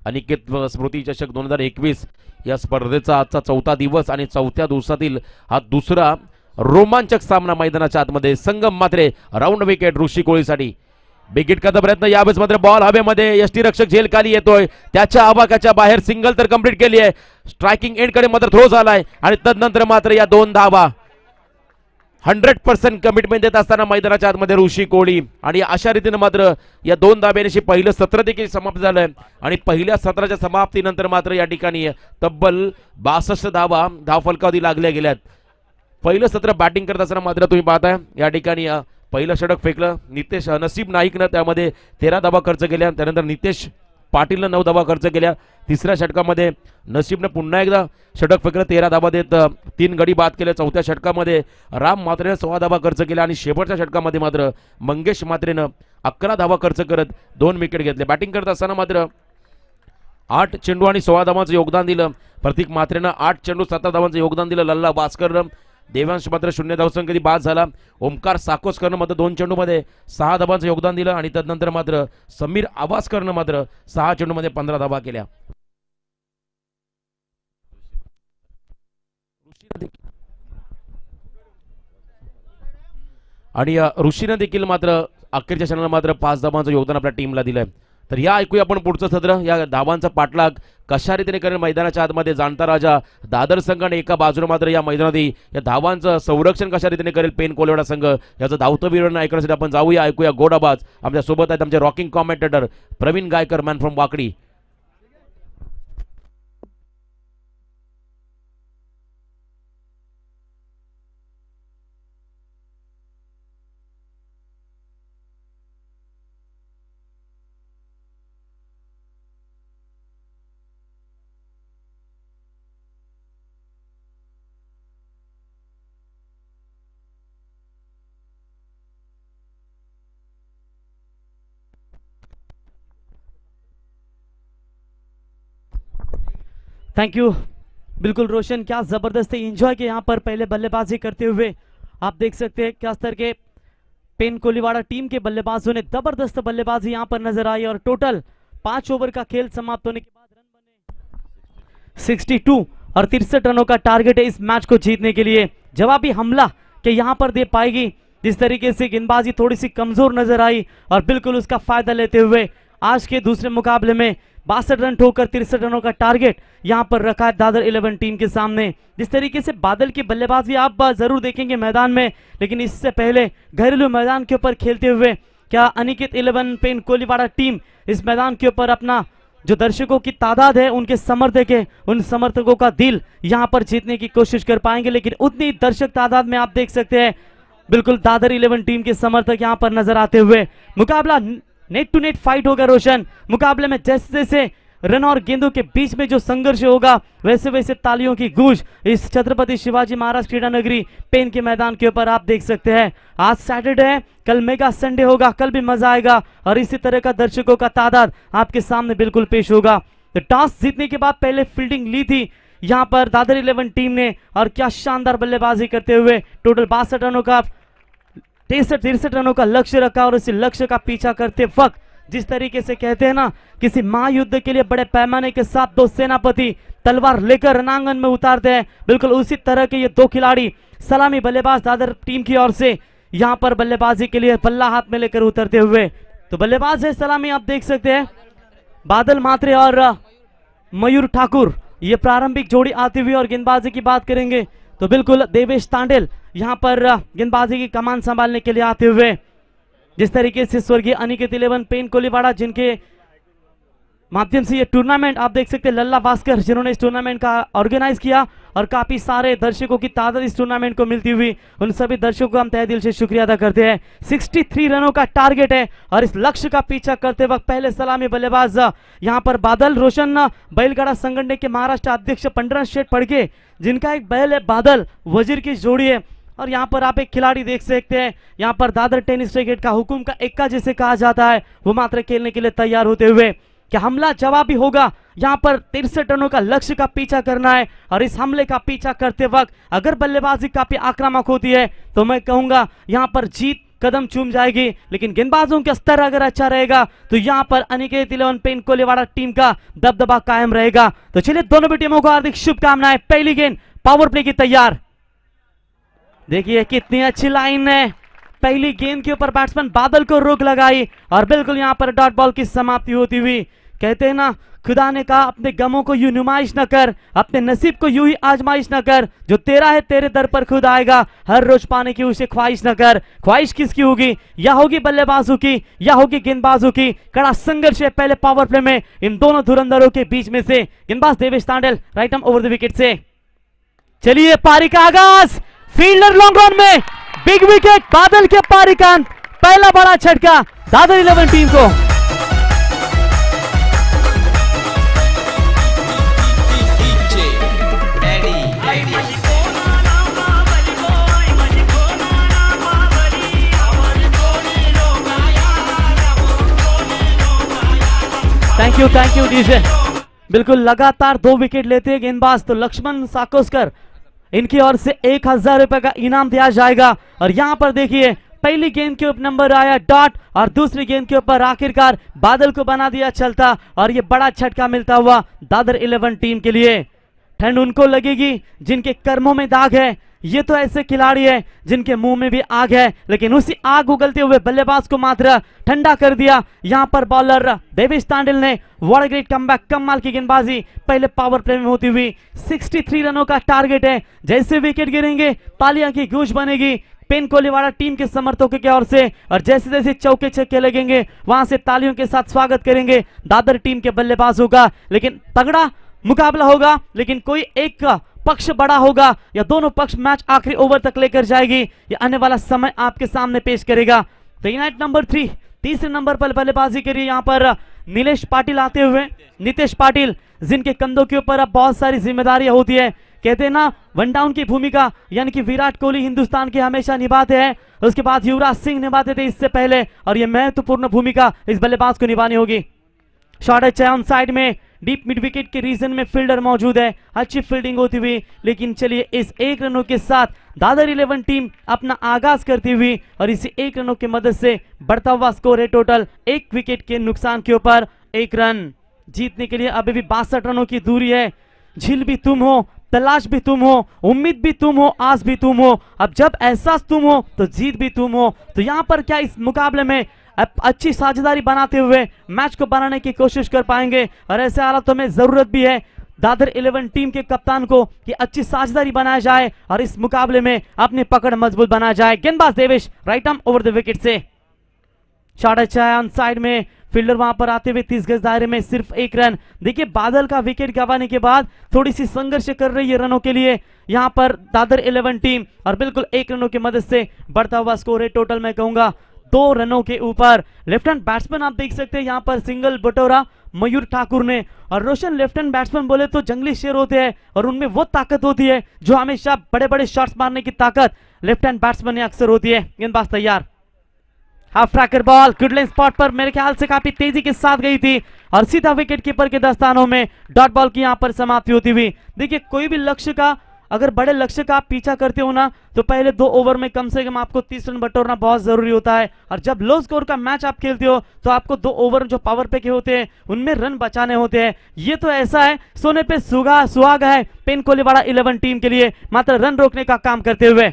अनिकेत स्मृती चषक 2021 या स्पर्धेचा आजचा 4था दिवस आणि 4थ्या दिवसातील हा दुसरा रोमांचक सामना मैदानाच्या आतमध्ये. संगम मात्रे राऊंड विकेट ऋषी कोळीसाठी. बिग हिट करता प्रयत्न. यावेळेस मात्र बॉल हवेमध्ये. यष्टी रक्षक झेल खाली येतोय. त्याच्या आवाक्याच्या बाहेर सिंगल तर कंप्लीट केली आहे. स्ट्रायकिंग एंड कडे मात्र थ्रो झालाय आणि तदनंतर मात्र या 2 धावा 100% कमिटमेंट देत असताना मैदानाच्या आतमध्ये ऋषी कोळी. आणि अशा रीतीने मात्र या 2 धाब्यानिशी पहिलं सत्र देखील समाप्त झालंय आणि पहिल्या सत्राच्या समाप्तीनंतर मात्र या ठिकाणी तब्बल 62 धावा धावफलकावरती लागल्या गेल्यात. पहिलं सत्र बॅटिंग करत असताना मात्र तुम्ही पाहताय या ठिकाणी पहिलं षटक फेकलं नितेश नसीब नाईकनं. त्यामध्ये 13 धावा खर्च केल्या. त्यानंतर नितेश पाटीलनं 9 धावा खर्च केल्या. तिसऱ्या षटकामध्ये नसीबनं पुन्हा एकदा षटक फेकलं. 13 धावा देत 3 गडी बाद केले. 4थ्या षटकामध्ये राम मात्रेनं 16 धावा खर्च केल्या आणि शेवटच्या षटकामध्ये मात्र मंगेश मात्रेनं 11 धावा खर्च करत 2 विकेट घेतले. बॅटिंग करत असताना मात्र 8 चेंडू आणि 16 धावांचं योगदान दिलं. प्रतीक मात्रेनं 8 चेंडू 17 धावांचं योगदान दिलं. लल्ला भास्करनं. देवांश मात्र 0 धावसंख्येने बाद झाला. ओमकार साकोसकरनं मात्र 2 चेंडूमध्ये 6 धावांचं योगदान दिलं आणि तदनंतर मात्र समीर आवासकरनं मात्र 6 चेंडूमध्ये 15 धावा केल्या. आणि ऋषीनं देखील मात्र अखेरच्या क्षणाला मात्र 5 धावांचं योगदान आपल्या टीमला दिलंय. तर या ऐकूया आपण पुढचं सत्र. या धावांचा पाठलाग कशा रीतीने करेल मैदानाच्या आतमध्ये जाणता राजा दादर संघ आणि एका बाजूला मात्र या मैदानात या धावांचं संरक्षण कशा रीतीने करेल पेन कोळीवाडा संघ. याचं धावतं विवरण ऐकण्यासाठी आपण जाऊया. ऐकूया गोडाबाज. आमच्या सोबत आहेत आमचे rocking commentator Praveen Gaikar man from Wakdi. Thank you. बिल्कुल रोशन, क्या ज़बरदस्त एंजॉय किया यहाँ पर पहले बल्लेबाजी करते हुए. आप देख सकते हैं क्या स्तर के पेन कोलीवाड़ा टीम के बल्लेबाजों ने जबरदस्त बल्लेबाजी यहाँ पर नजर आई और टोटल 5 ओवर का खेल समाप्त होने के बाद रन बने 62 और 63 रनों का टारगेट है इस मैच को जीतने के लिए. जवाबी हमला के यहाँ पर दे पाएगी जिस तरीके से गेंदबाजी थोड़ी सी कमजोर नजर आई और बिल्कुल उसका फायदा लेते हुए आज के दूसरे मुकाबले में 62 रन ठोकर 63 रनों का टारगेट यहां पर रखा है दादर 11 टीम के सामने। जिस तरीके से बादल की बल्लेबाजी आप जरूर देखेंगे मैदान में, लेकिन इससे पहले घरेलू मैदान के ऊपर खेलते हुए क्या अनिकेत 11 पेन कोलीवाड़ा टीम इस मैदान के ऊपर अपना जो दर्शकों की तादाद है उनके समर्थक है उन समर्थकों का दिल यहां पर जीतने की कोशिश कर पाएंगे, लेकिन उतनी दर्शक तादाद में आप देख सकते हैं बिल्कुल दादर 11 टीम के समर्थक यहां पर नजर आते हुए। मुकाबला नेट टू नेट फाइट होगा रोशन। मुकाबले में जैसे जैसे रन और गेंदों के बीच में जो संघर्ष होगा वैसे वैसे तालियों की गूंज इस छत्रपति शिवाजी महाराज क्रीडा नगरी पेन के मैदान के ऊपर आप देख सकते हैं। आज सैटरडे है, कल मेगा संडे होगा, कल भी मजा आएगा और इसी तरह का दर्शकों का तादाद आपके सामने बिल्कुल पेश होगा। तो टॉस जीतने के बाद पहले फील्डिंग ली थी यहां पर दादर 11 टीम ने और क्या शानदार बल्लेबाजी करते हुए टोटल 62 रनों का 63 रनों का लक्ष्य रखा और इसी लक्ष्य का पीछा करते वक्त जिस तरीके से कहते हैं ना किसी महायुद्ध के लिए बड़े पैमाने के साथ दो सेनापति तलवार लेकर रणांगन में उतारते हैं, बिल्कुल उसी तरह के ये दो खिलाड़ी सलामी बल्लेबाज दादर टीम की ओर से यहां पर बल्लेबाजी के लिए बल्ला हाथ में लेकर उतरते हुए। तो बल्लेबाज है सलामी आप देख सकते हैं बादल मात्रे और मयूर ठाकुर, ये प्रारंभिक जोड़ी आती हुई। और गेंदबाजी की बात करेंगे तो बिल्कुल देवेश तांडेल यहां पर गेंदबाजी की कमान संभालने के लिए आते हुए। जिस तरीके से स्वर्गीय अनिकेत 11 पेन कोलीवाड़ा जिनके माध्यम से ये टूर्नामेंट आप देख सकते हैं लल्ला भास्कर जिन्होंने इस टूर्नामेंट का ऑर्गेनाइज किया और काफी सारे दर्शकों की तादाद इस टूर्नामेंट को मिलती हुई, उन सभी दर्शकों को हम तहे दिल से शुक्रिया अदा करते हैं। 63 रनों का टारगेट है और इस लक्ष्य का पीछा करते वक्त पहले सलामी बल्लेबाज यहां पर बादल रोशन बैलगाड़ा संगठन के महाराष्ट्र अध्यक्ष पंडरा शेठ पड़के जिनका एक बैल है बादल वजीर की जोड़ी है। और यहाँ पर आप एक खिलाड़ी देख सकते हैं यहाँ पर दादर टेनिस रैकेट का हुकुम का एक्का जिसे कहा जाता है वो मात्र खेलने के लिए तैयार होते हुए। क्या हमला जवाबी होगा? यहाँ पर 63 रनों का लक्ष्य का पीछा करना है और इस हमले का पीछा करते वक्त अगर बल्लेबाजी काफी आक्रामक होती है तो मैं कहूंगा यहाँ पर जीत कदम चूम जाएगी, लेकिन गेंदबाजों का स्तर अगर अच्छा रहेगा तो यहाँ पर अनिकेत 11 पेन कोलीवाड़ा टीम का दबदबा कायम रहेगा। तो चलिए दोनों भी टीमों को हार्दिक शुभकामनाएं। पहली गेंद पावर प्ले की तैयार, देखिए कितनी अच्छी लाइन है। पहली गेंद के ऊपर बैट्समैन बादल को रोक लगाई और बिल्कुल यहाँ पर डॉट बॉल की समाप्ति होती हुई। कहते हैं ना खुदा ने कहा अपने गमों को यूं नुमाइश न कर, अपने नसीब को यूं ही आजमाइश न कर, जो तेरा है तेरे दर पर खुद आएगा, हर रोज पाने की उसे ख्वाहिश न कर। ख्वाहिश किसकी होगी? या होगी बल्लेबाजों की या होगी गेंदबाजों की। कड़ा संघर्ष है पहले पावर प्ले में इन दोनों धुरंधरों के बीच में से। गेंदबाज Devesh Tandel right arm over the wicket से। चलिए पारी का आगाज, फील्डर लॉन्ग रन में बिग विकेट, बादल के पारी का अंत, पहला बड़ा झटका दादर 11 टीम को। Thank you DJ. बिल्कुल लगातार 2 विकेट लेते हैं गेंदबाज तो लक्ष्मण साकोस्कर, इनकी ओर से 1000 रुपए का इनाम दिया जाएगा। और यहां पर देखिए पहली गेंद के ऊपर नंबर आया डॉट और दूसरी गेंद के ऊपर आखिरकार बादल को बना दिया चलता और ये बड़ा झटका मिलता हुआ दादर 11 टीम के लिए। ठंड उनको लगेगी जिनके कर्मों में दाग है, ये तो ऐसे खिलाड़ी है जिनके मुंह में भी आग है, लेकिन उसी आग उगलते हुए बल्लेबाज को मात्र ठंडा कर दिया। यहां पर बॉलर देवेश तांडेल ने व्हाट ग्रेट कमबैक, कमाल की गेंदबाजी पहले पावर प्ले में होती हुई। 63 रनों का टारगेट है, जैसे विकेट गिरेंगे तालियां की गूंज बनेगी पेन कोलीवाड़ा टीम के समर्थकों की ओर से, और जैसे जैसे चौके छक्के लगेंगे वहां से तालियों के साथ स्वागत करेंगे दादर टीम के बल्लेबाजों का। लेकिन तगड़ा मुकाबला होगा, लेकिन कोई एक पक्ष बड़ा होगा या दोनों पक्ष मैच आखिरी ओवर तक लेकर जाएगी, ये आने वाला समय आपके सामने पेश करेगा। तो यूनाइट नंबर 3 तीसरे नंबर पर बल्लेबाजी करिए यहाँ पर नीलेश पाटिल आते हुए। नितेश पाटिल जिनके कंधों के ऊपर अब बहुत सारी जिम्मेदारियां होती है। कहते हैं ना वन डाउन की भूमिका यानी कि विराट कोहली हिंदुस्तान के हमेशा निभाते हैं, उसके बाद युवराज सिंह निभाते थे इससे पहले, और यह महत्वपूर्ण भूमिका इस बल्लेबाज को निभानी होगी। शॉट अच्छे ऑन साइड में, डीप मिड विकेट के रीजन में फील्डर मौजूद है, अच्छी फील्डिंग होती हुई। लेकिन चलिए इस 1 रनों के साथ दादर 11 टीम अपना आगाज करती हुई और इसी 1 रनों की मदद से बढ़ता हुआ स्कोर है टोटल 1 विकेट के नुकसान के ऊपर 1 रन। जीतने के लिए अभी भी 62 रनों की दूरी है। झील भी तुम हो तलाश भी तुम हो, उम्मीद भी तुम हो, आस भी तुम हो। अब जब एहसास तुम हो तो जीत भी तुम हो। तो यहाँ पर क्या इस मुकाबले में अच्छी साझेदारी बनाते हुए मैच को बनाने की कोशिश कर पाएंगे, और ऐसे हालातों में जरूरत भी है दादर 11 टीम के कप्तान को कि अच्छी साझेदारी बनाया जाए और इस मुकाबले में अपनी पकड़ मजबूत बनाया जाए। गेंदबाज Devesh right arm over the wicket say shot अच्छा है ऑन साइड में, फील्डर वहां पर आते हुए 30 गज दायरे में सिर्फ एक रन। देखिए बादल का विकेट गंवाने के बाद थोड़ी सी संघर्ष कर रही है रनों के लिए यहां पर दादर 11 टीम, और बिल्कुल 1 रनों की मदद से बढ़ता हुआ स्कोर है टोटल मैं कहूंगा 2 रनों के ऊपर। लेफ्ट हैंड बैट्समैन आप देख सकते हैं यहां पर सिंगल बटोरा मयूर ठाकुर ने, और रोशन लेफ्ट हैंड बैट्समैन बोले तो जंगली शेर होते हैं और उनमें वो ताकत होती है जो हमेशा बड़े बड़े शॉट्स मारने की ताकत लेफ्ट हैंड बैट्समैन में अक्सर होती है। गेंदबाज तैयार, half tracker ball good line spot पर मेरे ख्याल से काफी तेजी के साथ गई थी और सीधा विकेट कीपर के दस्तानों में डॉट बॉल की यहां पर समाप्ति होती हुई। देखिए कोई भी लक्ष्य का, अगर बड़े लक्ष्य का आप पीछा करते हो ना तो पहले 2 ओवर में कम से कम आपको 30 रन बटोरना बहुत जरूरी होता है, और जब लो स्कोर का मैच आप खेलते हो तो आपको 2 ओवर जो पावर पे के होते हैं उनमें रन बचाने होते हैं। ये तो ऐसा है सोने पे सुहागा है पेन कोलीवाड़ा 11 टीम के लिए मात्र रन रोकने का काम करते हुए।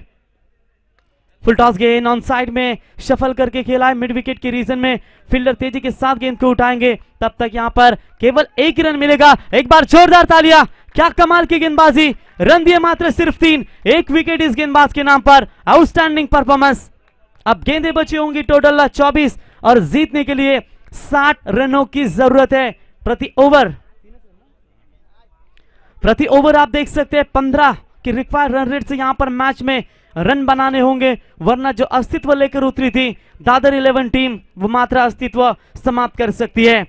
फुल टॉस गेंद ऑन साइड में शफल करके खेला है मिड विकेट के रीजन में, फील्डर तेजी के साथ गेंद को उठाएंगे, तब तक यहां पर केवल 1 रन मिलेगा। एक बार जोरदार तालियां, क्या कमाल की गेंदबाजी, रन दिए मात्र सिर्फ 3, 1 विकेट इस गेंदबाज के नाम पर, आउटस्टैंडिंग परफॉर्मेंस। अब गेंदें बची होंगी टोटल 24 और जीतने के लिए 60 रनों की जरूरत है प्रति ओवर आप देख सकते हैं 15 की रिक्वायर्ड रन रेट से यहां पर मैच में रन बनाने होंगे, वरना जो अस्तित्व लेकर उतरी थी दादर 11 टीम वो मात्र अस्तित्व समाप्त कर सकती है।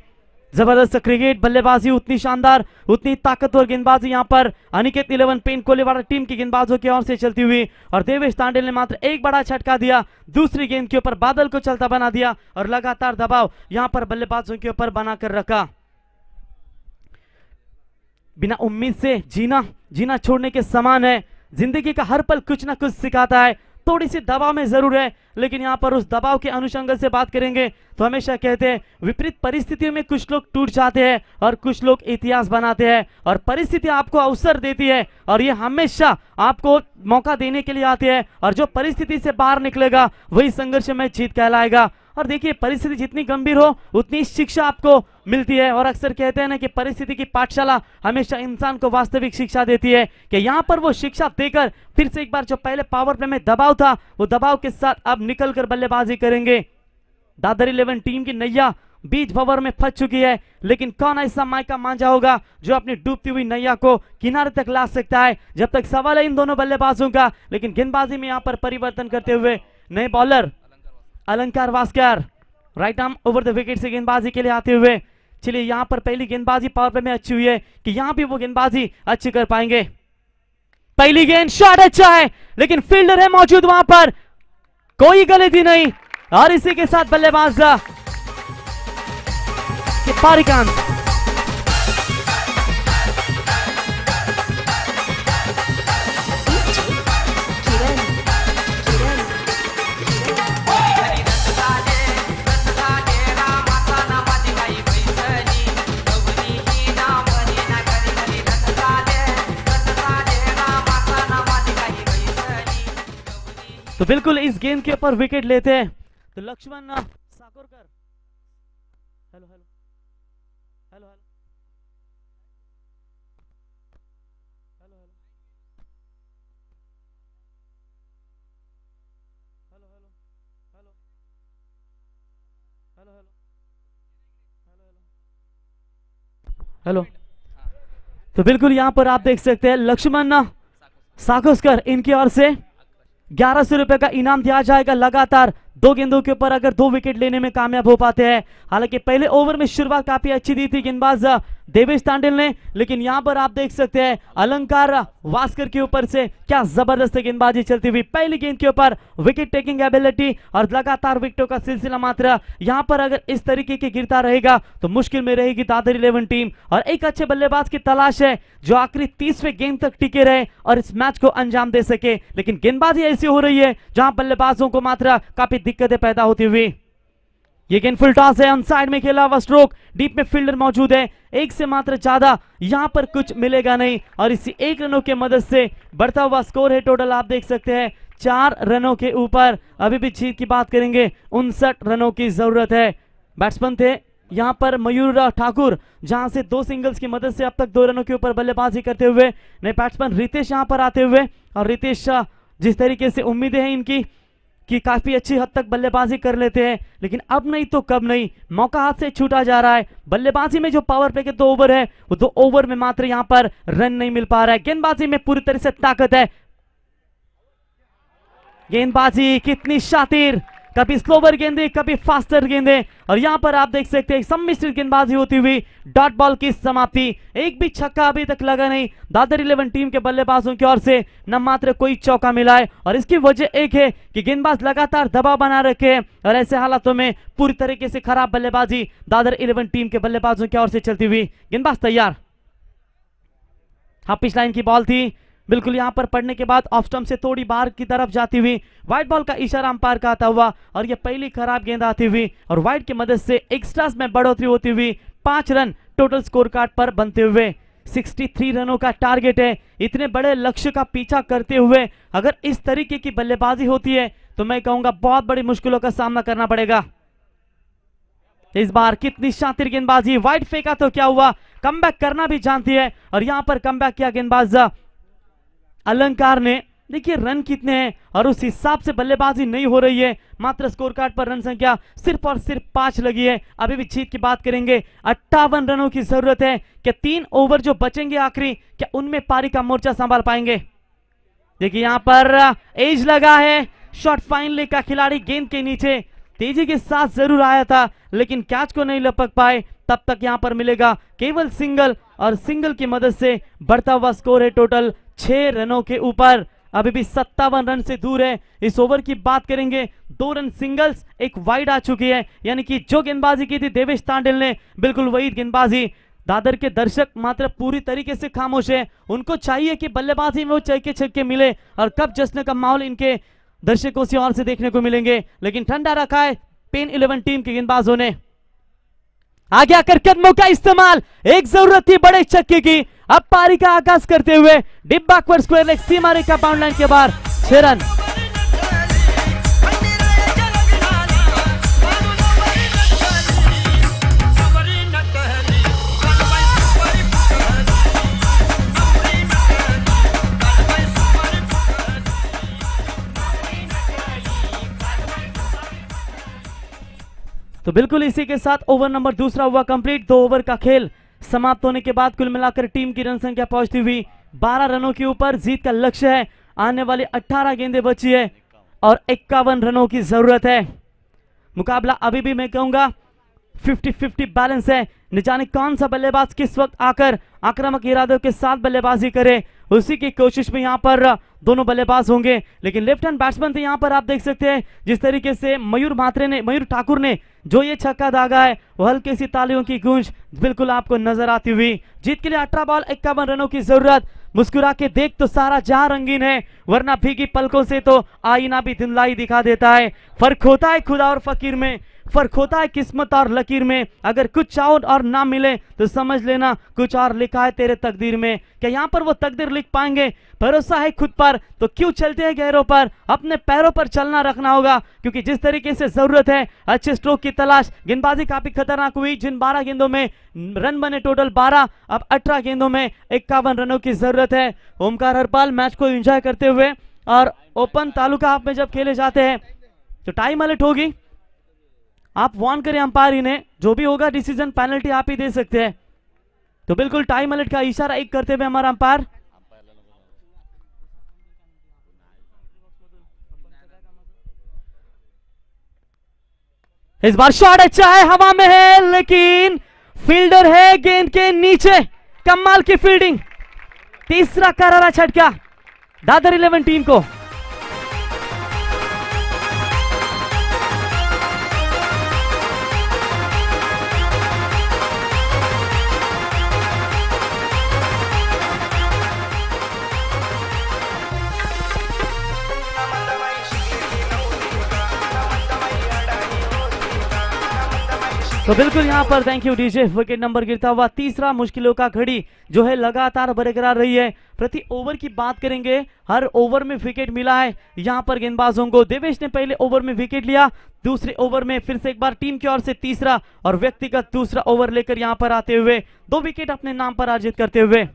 जबरदस्त क्रिकेट, बल्लेबाजी उतनी शानदार, उतनी ताकतवर गेंदबाजी यहां पर अनिकेत 11 पेन कोलीवाड़ा टीम की गेंदबाजों की ओर से चलती हुई, और देवेश तांडेल ने मात्र एक बड़ा छटका दिया, दूसरी गेंद के ऊपर बादल को चलता बना दिया और लगातार दबाव यहां पर बल्लेबाजों के ऊपर बनाकर रखा। बिना उम्मीद से जीना छोड़ने के समान है। जिंदगी का हर पल कुछ ना कुछ सिखाता है, थोड़ी सी दबाव में जरूर है, लेकिन यहाँ पर उस दबाव के अनुषंग से बात करेंगे तो हमेशा कहते हैं विपरीत परिस्थितियों में कुछ लोग टूट जाते हैं और कुछ लोग इतिहास बनाते हैं, और परिस्थिति आपको अवसर देती है और ये हमेशा आपको मौका देने के लिए आती है, और जो परिस्थिति से बाहर निकलेगा वही संघर्ष में जीत कहलाएगा। और देखिए परिस्थिति जितनी गंभीर हो उतनी शिक्षा आपको मिलती है, और अक्सर कहते हैं ना कि परिस्थिति की पाठशाला हमेशा इंसान को वास्तविक शिक्षा देती है, कि यहाँ पर वो शिक्षा देकर फिर से एक बार जो पहले पावर प्ले में दबाव था वो दबाव के साथ अब निकलकर बल्लेबाजी करेंगे। दादर 11 टीम की नैया बीच भंवर में फंस चुकी है, लेकिन कौन ऐसा मायका मांझा होगा जो अपनी डूबती हुई नैया को किनारे तक ला सकता है। जब तक सवाल है इन दोनों बल्लेबाजों का, लेकिन गेंदबाजी में यहाँ पर परिवर्तन करते हुए नए bowler Alankar Waskar right arm over the wicket से गेंदबाजी के लिए आते हुए। चलिए यहाँ पर पहली गेंदबाजी पावर प्ले में अच्छी हुई है कि यहाँ भी वो गेंदबाजी अच्छी कर पाएंगे। पहली गेंद शॉट अच्छा है, लेकिन फील्डर है मौजूद वहां पर, कोई गलती नहीं, और इसी के साथ बल्लेबाज पारिकांत तो बिल्कुल इस गेंद के ऊपर विकेट लेते हैं तो Laxman Sakorkar hello hello hello hello hello hello hello hello hello hello hello. तो बिल्कुल यहां पर आप देख सकते हैं लक्ष्मण साकोरकर इनकी ओर से 1100 रुपए का इनाम दिया जाएगा लगातार 2 गेंदों के ऊपर अगर 2 विकेट लेने में कामयाब हो पाते हैं। हालांकि पहले ओवर में शुरुआत काफी अच्छी दी थी गेंदबाज देवेश तांडेल ने, लेकिन यहां पर आप देख सकते हैं अलंकार वास्कर के ऊपर से क्या जबरदस्त गेंदबाजी चलती हुई। पहली गेंद के ऊपर विकेट टेकिंग एबिलिटी और लगातार विकेटों का सिलसिला मात्र यहां पर अगर इस तरीके के गिरता रहेगा तो मुश्किल में रहेगी दादर 11 टीम, और एक अच्छे बल्लेबाज की तलाश है जो आखिरी 30वें गेंद तक टिके रहे और इस मैच को अंजाम दे सके। लेकिन गेंदबाजी ऐसी हो रही है जहां बल्लेबाजों को मात्र काफी दिक्कतें पैदा होती हुई। ये गेंद फुल टॉस है, ऑन साइड में खेला हुआ स्ट्रोक, डीप में फील्डर मौजूद है, एक से मात्र ज्यादा यहाँ पर कुछ मिलेगा नहीं और इसी 1 रनों के मदद से बढ़ता हुआ स्कोर है टोटल आप देख सकते हैं 4 रनों के ऊपर। अभी भी जीत की बात करेंगे, 59 रनों की जरूरत है। बैट्समैन थे यहाँ पर मयूर ठाकुर, जहां से 2 सिंगल्स की मदद से अब तक 2 रनों के ऊपर बल्लेबाजी करते हुए नए बैट्समैन रितेश यहाँ पर आते हुए, और रितेश जिस तरीके से उम्मीदें हैं इनकी कि काफी अच्छी हद तक बल्लेबाजी कर लेते हैं, लेकिन अब नहीं तो कब नहीं, मौका हाथ से छूटा जा रहा है। बल्लेबाजी में जो पावर प्ले के 2 ओवर है वो 2 ओवर में मात्र यहाँ पर रन नहीं मिल पा रहा है। गेंदबाजी में पूरी तरह से ताकत है, गेंदबाजी कितनी शातिर, कभी स्लोवर गेंदे कभी फास्टर गेंदे, और यहां पर आप देख सकते हैं सम्मिश्रित गेंदबाजी होती हुई डॉट बॉल की समाप्ति। एक भी छक्का अभी तक लगा नहीं दादर 11 टीम के बल्लेबाजों की ओर से, न मात्र कोई चौका मिला है, और इसकी वजह एक है कि गेंदबाज लगातार दबाव बना रखे हैं और ऐसे हालातों में पूरी तरीके से खराब बल्लेबाजी दादर 11 टीम के बल्लेबाजों की ओर से चलती हुई। गेंदबाज तैयार, हाफ पिच लाइन की बॉल थी, बिल्कुल यहां पर पड़ने के बाद ऑफ स्टंप से थोड़ी बाहर की तरफ जाती हुई वाइड बॉल का इशारा अंपायर का आता हुआ, और यह पहली खराब गेंद आती हुई और वाइड की मदद से एक्स्ट्रास में बढ़ोतरी होती हुई 5 रन टोटल स्कोर कार्ड पर बनते हुए 63 रनों का टारगेट है। इतने बड़े लक्ष्य का पीछा करते हुए अगर इस तरीके की बल्लेबाजी होती है तो मैं कहूंगा बहुत बड़ी मुश्किलों का सामना करना पड़ेगा। इस बार कितनी शातिर गेंदबाजी, वाइड फेंका तो क्या हुआ, कमबैक करना भी जानती है, और यहां पर कमबैक किया गेंदबाज अलंकार ने। देखिए रन कितने हैं और उस हिसाब से बल्लेबाजी नहीं हो रही है, मात्र स्कोर कार्ड पर रन संख्या सिर्फ और सिर्फ 5 लगी है। अभी भी जीत की बात करेंगे, 58 रनों की जरूरत है। क्या 3 ओवर जो बचेंगे आखिरी, क्या उनमें पारी का मोर्चा संभाल पाएंगे? देखिए यहां पर एज लगा है, शॉट फाइन लेग का खिलाड़ी गेंद के नीचे तेजी के साथ जरूर आया था लेकिन कैच को नहीं लपक पाए, तब तक यहां पर मिलेगा केवल सिंगल, और सिंगल की मदद से बढ़ता हुआ स्कोर है टोटल 6 रनों के ऊपर। अभी भी 57 रन से दूर है। इस ओवर की बात करेंगे, 2 रन सिंगल्स, 1 वाइड आ चुकी है, यानी कि जो गेंदबाजी की थी देवेश तांडेल ने बिल्कुल वही गेंदबाजी। दादर के दर्शक मात्र पूरी तरीके से खामोश है, उनको चाहिए कि बल्लेबाजी में वो चौके छक्के मिले, और कब जश्न का माहौल इनके दर्शकों से और से देखने को मिलेंगे, लेकिन ठंडा रखा है पेन 11 टीम के गेंदबाजों ने। आगे आकर कदमों का इस्तेमाल, एक जरूरत थी बड़े छक्के की, अब पारी का आगाज करते हुए डिप बैकवर्ड स्क्वायर लेग सीमा रेखा बाउंड लाइन के बाहर 6 रन। तो बिल्कुल इसी के साथ ओवर नंबर दूसरा हुआ कंप्लीट। 2 ओवर का खेल समाप्त होने के बाद कुल मिलाकर टीम की रन संख्या पहुंचती हुई 12 रनों के ऊपर। जीत का लक्ष्य है, आने वाली 18 गेंदें बची है और 51 रनों की जरूरत है। मुकाबला अभी भी मैं कहूंगा 50-50 बैलेंस है, न जाने कौन सा बल्लेबाज किस वक्त आकर आक्रामक इरादों के साथ बल्लेबाजी करे, उसी की कोशिश में यहां पर दोनों बल्लेबाज होंगे। लेकिन लेफ्ट हैंड बैट्समैन थे यहां पर, आप देख सकते हैं जिस तरीके से मयूर ठाकुर ने जो ये छक्का दागा है, वो हल्की सी तालियों की गूंज बिल्कुल आपको नजर आती हुई। जीत के लिए 18 बॉल 51 रनों की जरूरत। मुस्कुरा के देख तो सारा जहां रंगीन है, वरना भीगी पलकों से तो आईना भी धुंधलाई दिखा देता है। फर्क होता है खुदा और फकीर में, फर्क होता है किस्मत और लकीर में। अगर कुछ चाहो और ना मिले तो समझ लेना कुछ और लिखा है तेरे तकदीर में। क्या यहाँ पर वो तकदीर लिख पाएंगे? भरोसा है खुद पर तो क्यों चलते हैं गहरों पर, अपने पैरों पर चलना रखना होगा, क्योंकि जिस तरीके से जरूरत है अच्छे स्ट्रोक की तलाश। गेंदबाजी काफी खतरनाक हुई, जिन 12 गेंदों में रन बने टोटल 12, अब 18 गेंदों में 51 रनों की जरूरत है। ओमकार हरपाल मैच को एंजॉय करते हुए, और ओपन तालुका हाफ में जब खेले जाते हैं तो टाइम अलर्ट होगी, आप वार्न करें अंपायर इन्हें, जो भी होगा डिसीजन पेनल्टी आप ही दे सकते हैं। तो बिल्कुल टाइम अलर्ट का इशारा एक करते हुए हमारा अंपायर। इस बार शॉट अच्छा है, हवा में है लेकिन फील्डर है गेंद के नीचे। कमाल की फील्डिंग, तीसरा करारा झटका दादर 11 टीम को। तो बिल्कुल यहाँ पर thank you DJ. Wicket number गिरता हुआ तीसरा, मुश्किलों का घड़ी जो है लगातार बरकरार रही है। प्रति ओवर की बात करेंगे, हर ओवर में विकेट मिला है यहाँ पर गेंदबाजों को। देवेश ने पहले ओवर में विकेट लिया, दूसरे ओवर में फिर से एक बार टीम की ओर से तीसरा और व्यक्तिगत दूसरा ओवर लेकर यहाँ पर आते हुए 2 विकेट अपने नाम पर अर्जित करते हुए।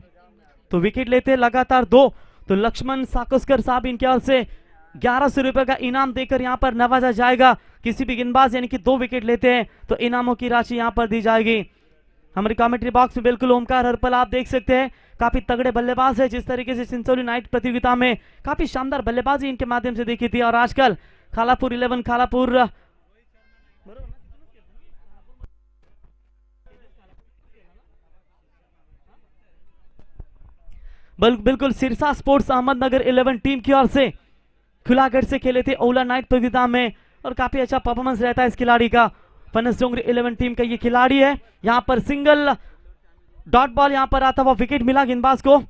तो विकेट लेते लगातार 2, तो लक्ष्मण साकुस्कर साहब इनके ओर से 1100 रुपए का इनाम देकर यहाँ पर नवाजा जाएगा। किसी भी गेंदबाज यानी कि 2 विकेट लेते हैं तो इनामों की राशि यहाँ पर दी जाएगी। हमारे कमेंट्री बॉक्स में बिल्कुल ओमकार हरपल आप देख सकते हैं, काफी तगड़े बल्लेबाज है। जिस तरीके से सिंचोली नाइट प्रतियोगिता में काफी शानदार बल्लेबाजी इनके माध्यम से देखी थी, और आजकल खालापुर 11 खालापुर बिल्कुल सिरसा स्पोर्ट्स अहमदनगर 11 टीम की ओर से खुलागढ़ से खेले थे ओला नाइट प्रतियोगिता में, और काफी अच्छा परफॉर्मेंस रहता है इस खिलाड़ी का। पनस डोंगरी 11 टीम का ये खिलाड़ी है। यहाँ पर सिंगल डॉट बॉल यहाँ पर आता हुआ विकेट मिला गेंदबाज को,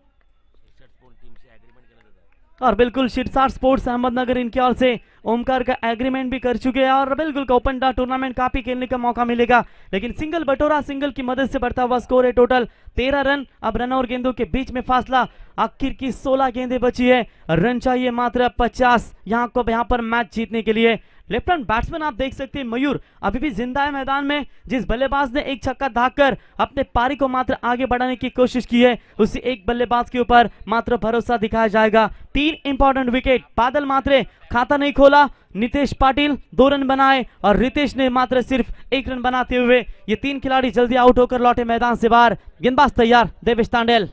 और बिल्कुल शिरसा स्पोर्ट्स अहमदनगर इनकी ओर से ओमकार का एग्रीमेंट भी कर चुके हैं, और बिल्कुल ओपन टूर्नामेंट काफी खेलने का मौका मिलेगा। लेकिन सिंगल बटोरा सिंगल की मदद से बढ़ता हुआ स्कोर है टोटल 13 रन। अब रन और गेंदों के बीच में फासला, आखिर की 16 गेंदें बची है, रन चाहिए मात्र 50 यहाँ पर मैच जीतने के लिए। लेफ्ट हैंड बैट्समैन आप देख सकते हैं मयूर अभी भी जिंदा है मैदान में। जिस बल्लेबाज ने एक छक्का दागकर अपने पारी को मात्र आगे बढ़ाने की कोशिश की है, उसी एक बल्लेबाज के ऊपर मात्र भरोसा दिखाया जाएगा। 3 इंपॉर्टेंट विकेट, बादल मात्रे खाता नहीं खोला, नितेश पाटिल 2 रन बनाए और रितेश ने मात्र सिर्फ 1 रन बनाते हुए ये 3 खिलाड़ी जल्दी आउट होकर लौटे मैदान से बाहर। गेंदबाज तैयार, Devesh Tandel.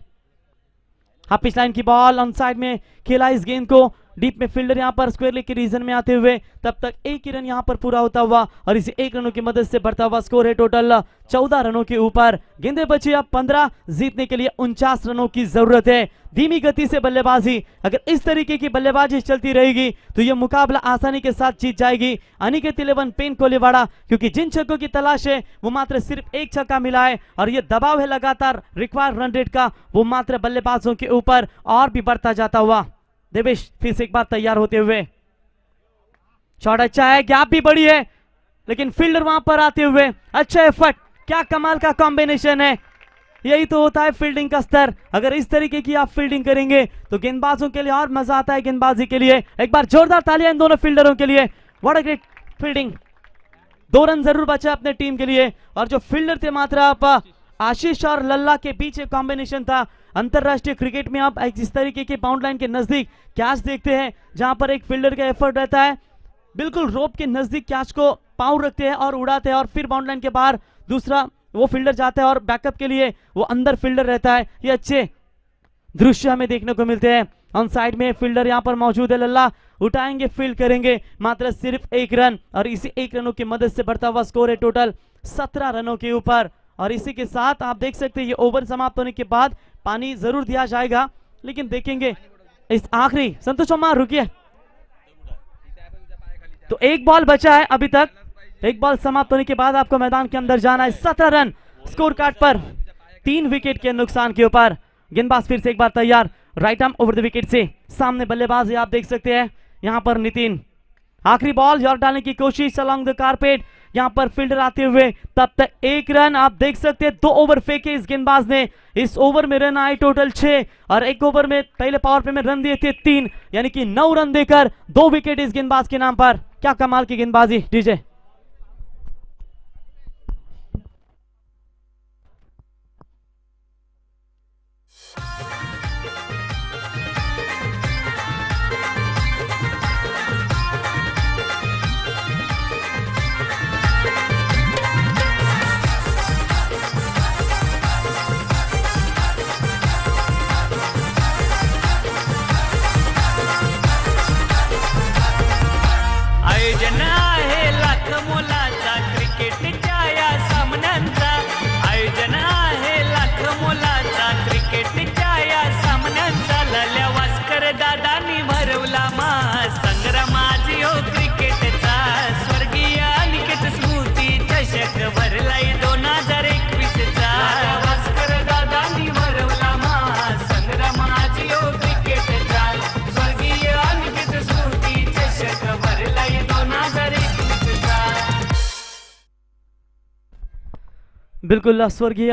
Half pitch line की बॉल ऑन साइड में खेला इस गेंद को, डीप में फील्डर यहाँ पर स्क्वायर लेग के रीजन में आते हुए तब तक 1 ही रन यहाँ पर पूरा होता हुआ, और इसी 1 रनों की मदद से बढ़ता हुआ स्कोर है टोटल 14 रनों के ऊपर। गेंदें बची अब 15, जीतने के लिए 49 रनों की जरूरत है। धीमी गति से बल्लेबाजी, अगर इस तरीके की बल्लेबाजी चलती रहेगी तो यह मुकाबला आसानी के साथ जीत जाएगी अनिकेत 11 पेन कोलीवाड़ा, क्योंकि जिन छक्कों की तलाश है वो मात्र सिर्फ 1 छक्का मिला है, और ये दबाव है लगातार रिक्वायर्ड रन रेट का, वो मात्र बल्लेबाजों के ऊपर और भी बढ़ता जाता हुआ। देवेश फिर से एक बार तैयार होते हुए, शॉट अच्छा है, गैप भी बड़ी है, लेकिन फील्डर वहां पर आते हुए अच्छा एफर्ट, क्या कमाल का कॉम्बिनेशन है। यही तो होता है फील्डिंग का स्तर, अगर इस तरीके की आप फील्डिंग करेंगे तो गेंदबाजों के लिए और मजा आता है गेंदबाजी के लिए। एक बार जोरदार तालियां इन दोनों फील्डरों के लिए, what a great fielding. 2 run जरूर बचा अपने टीम के लिए, और जो फील्डर थे मात्र आप आशीष और लल्ला के बीच एक कॉम्बिनेशन था। अंतरराष्ट्रीय क्रिकेट में आप इस तरीके के बाउंड लाइन के नजदीक कैच देखते हैं जहां पर एक फील्डर का एफर्ट रहता है, बिल्कुल रोप के नजदीक कैच को पाँव रखते हैं और उड़ाते हैं, और फिर बाउंड लाइन के बाहर दूसरा वो फील्डर जाता है और बैकअप के लिए वो अंदर फील्डर रहता है। ये अच्छे दृश्य हमें देखने को मिलते हैं। ऑन साइड में फील्डर यहाँ पर मौजूद है, लल्ला उठाएंगे, फील्ड करेंगे, मात्र सिर्फ 1 रन, और इसी 1 रनों की मदद से बढ़ता हुआ स्कोर है टोटल 17 रनों के ऊपर। और इसी के साथ आप देख सकते हैं ये ओवर समाप्त होने के बाद पानी जरूर दिया जाएगा, लेकिन देखेंगे इस आखिरी, संतोष शर्मा रुकिए, तो 1 बॉल बचा है अभी तक, 1 बॉल समाप्त होने के बाद आपको मैदान के अंदर जाना है। 17 रन स्कोर कार्ड पर 3 विकेट के नुकसान के ऊपर। गेंदबाज फिर से एक बार तैयार, right arm over the wicket से सामने बल्लेबाज आप देख सकते हैं यहाँ पर नितिन। आखिरी बॉल यॉर्क डालने की कोशिश अलोंग द कारपेट, यहाँ पर फील्डर आते हुए तब तक 1 रन आप देख सकते हैं। 2 ओवर फेंके इस गेंदबाज ने, इस ओवर में रन आए टोटल 6, और 1 ओवर में पहले पावर प्ले में रन दिए थे 3, यानी कि 9 रन देकर 2 विकेट इस गेंदबाज के नाम पर। क्या कमाल की गेंदबाजी डीजे। आयोजन आहे लाख बिल्कुल स्वर्गीय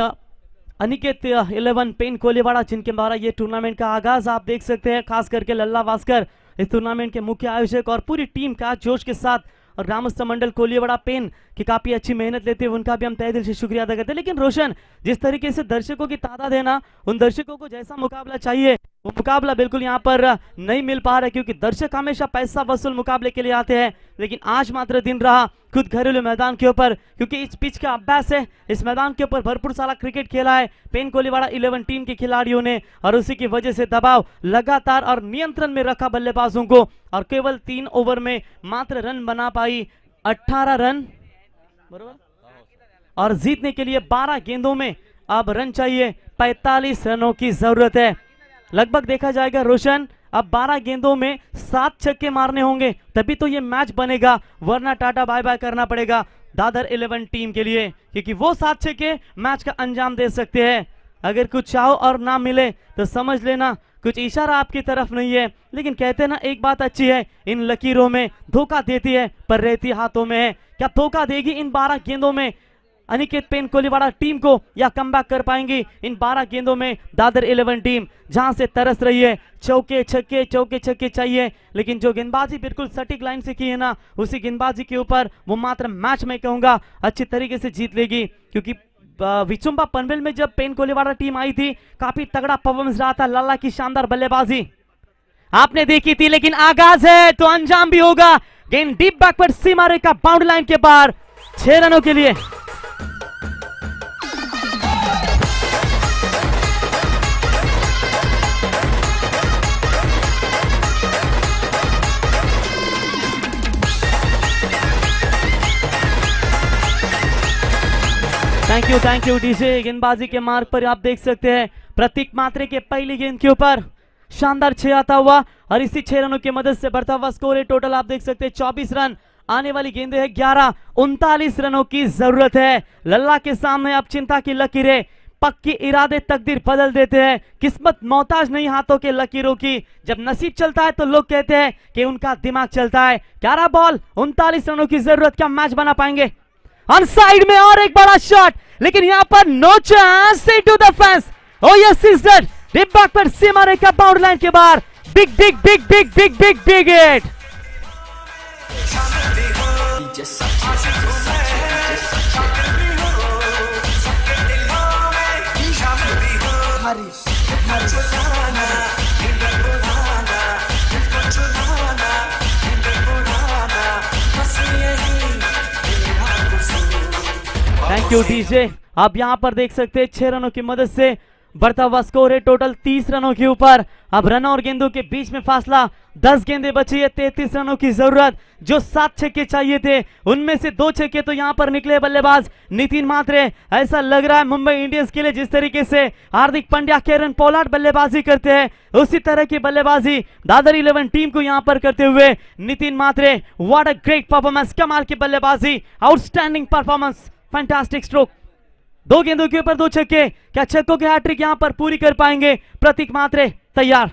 अनिकेत 11 पेन कोलीवाड़ा जिनके द्वारा ये टूर्नामेंट का आगाज आप देख सकते हैं, खास करके लल्ला भास्कर इस टूर्नामेंट के मुख्य आयोजक और पूरी टीम का जोश के साथ, और ग्रामस्थ मंडल कोलीवाड़ा पेन की काफी अच्छी मेहनत लेते हुए उनका भी हम तहे दिल से शुक्रिया अदा करते हैं। लेकिन रोशन, जिस तरीके से दर्शकों की तादाद है ना, उन दर्शकों को जैसा मुकाबला चाहिए वो मुकाबला बिल्कुल यहाँ पर नहीं मिल पा रहा है, क्योंकि दर्शक हमेशा पैसा वसूल मुकाबले के लिए आते हैं। लेकिन आज मात्र दिन रहा खुद घरेलू मैदान के ऊपर, क्योंकि इस पिच का अभ्यास है, इस मैदान के ऊपर भरपूर सारा क्रिकेट खेला है पेन कोलीवाड़ा 11 टीम के खिलाड़ियों ने, और उसी की वजह से दबाव लगातार और नियंत्रण में रखा बल्लेबाजों को, और केवल 3 ओवर में मात्र रन बना पाई 18 रन, बरोबर, और जीतने के लिए 12 गेंदों में अब रन चाहिए, 45 रनों की जरूरत है। लगभग देखा जाएगा रोशन, अब 12 गेंदों में 7 छक्के मारने होंगे तभी तो ये मैच बनेगा, वरना टाटा बाय बाय करना पड़ेगा दादर 11 टीम के लिए, क्योंकि वो 7 छक्के मैच का अंजाम दे सकते हैं। अगर कुछ चाहो और ना मिले तो समझ लेना कुछ इशारा आपकी तरफ नहीं है। लेकिन कहते ना, एक बात अच्छी है, इन लकीरों में धोखा देती है पर रहती हाथों में है। क्या धोखा देगी इन 12 गेंदों में अनिकेत पेन कोलीवाड़ा टीम को, या कमबैक कर पाएंगी इन 12 गेंदों में दादर 11 टीम, जहां से तरस रही है चौके छक्के चाहिए। लेकिन जो गेंदबाजी बिल्कुल सटीक लाइन से की है ना, उसी गेंदबाजी के ऊपर वो मात्र मैच में कहूंगा अच्छी तरीके से जीत लेगी, क्योंकि विचुम्बा पनवेल में जब पेन कोलीवाड़ा टीम आई थी काफी तगड़ा परफॉर्मेंस रहा था, लल्ला की शानदार बल्लेबाजी आपने देखी थी। लेकिन आगाज है तो अंजाम भी होगा, गेंद डीप बैकवर्ड सीमा रेखा बाउंड्री लाइन के पार, 6 रनों के लिए। Thank you DJ. गेंदबाजी के मार्ग पर आप देख सकते हैं प्रतीक मात्रे के पहली गेंद के ऊपर शानदार 6 आता हुआ, और इसी 6 रनों की मदद से बढ़ता हुआ स्कोर है टोटल आप देख सकते हैं 24 रन। आने वाली गेंदें है 11, 39 रनों की जरूरत है। लल्ला के सामने अब चिंता की लकीरें, पक्की इरादे तकदीर बदल देते हैं, किस्मत मोहताज नहीं हाथों के लकीरों की। जब नसीब चलता है तो लोग कहते हैं कि उनका दिमाग चलता है। 11 बॉल 39 रनों की जरूरत, क्या मैच बना पाएंगे? ऑन साइड में और एक बड़ा शॉट, लेकिन यहां पर no chance to the fence. Oh yes sister, deep back पर सीमा रेखा बाउंड्री लाइन के बाहर, big big big big big big big hit. Thank you DJ. आप यहां पर देख सकते हैं 6 रनों की मदद से बढ़ता हुआ स्कोर है टोटल 30 रनों के ऊपर। अब रन और गेंदों के बीच में फासला, 10 गेंदें बची है, 33 रनों की जरूरत। जो 7 छक्के चाहिए थे उनमें से 2 छक्के तो यहां पर निकले बल्लेबाज नितिन मात्रे। ऐसा लग रहा है मुंबई इंडियंस के लिए जिस तरीके से हार्दिक पांड्या, केरन पोलार्ड बल्लेबाजी करते हैं, उसी तरह की बल्लेबाजी दादर 11 टीम को यहां पर करते हुए नितिन मात्रे। व्हाट अ ग्रेट परफॉर्मेंस, कमाल की बल्लेबाजी, आउटस्टैंडिंग परफॉर्मेंस, फैंटास्टिक स्ट्रोक। 2 गेंदों के ऊपर 2 छक्के, क्या छक्कों की हैट्रिक यहां पर पूरी कर पाएंगे? प्रतीक मात्रे तैयार।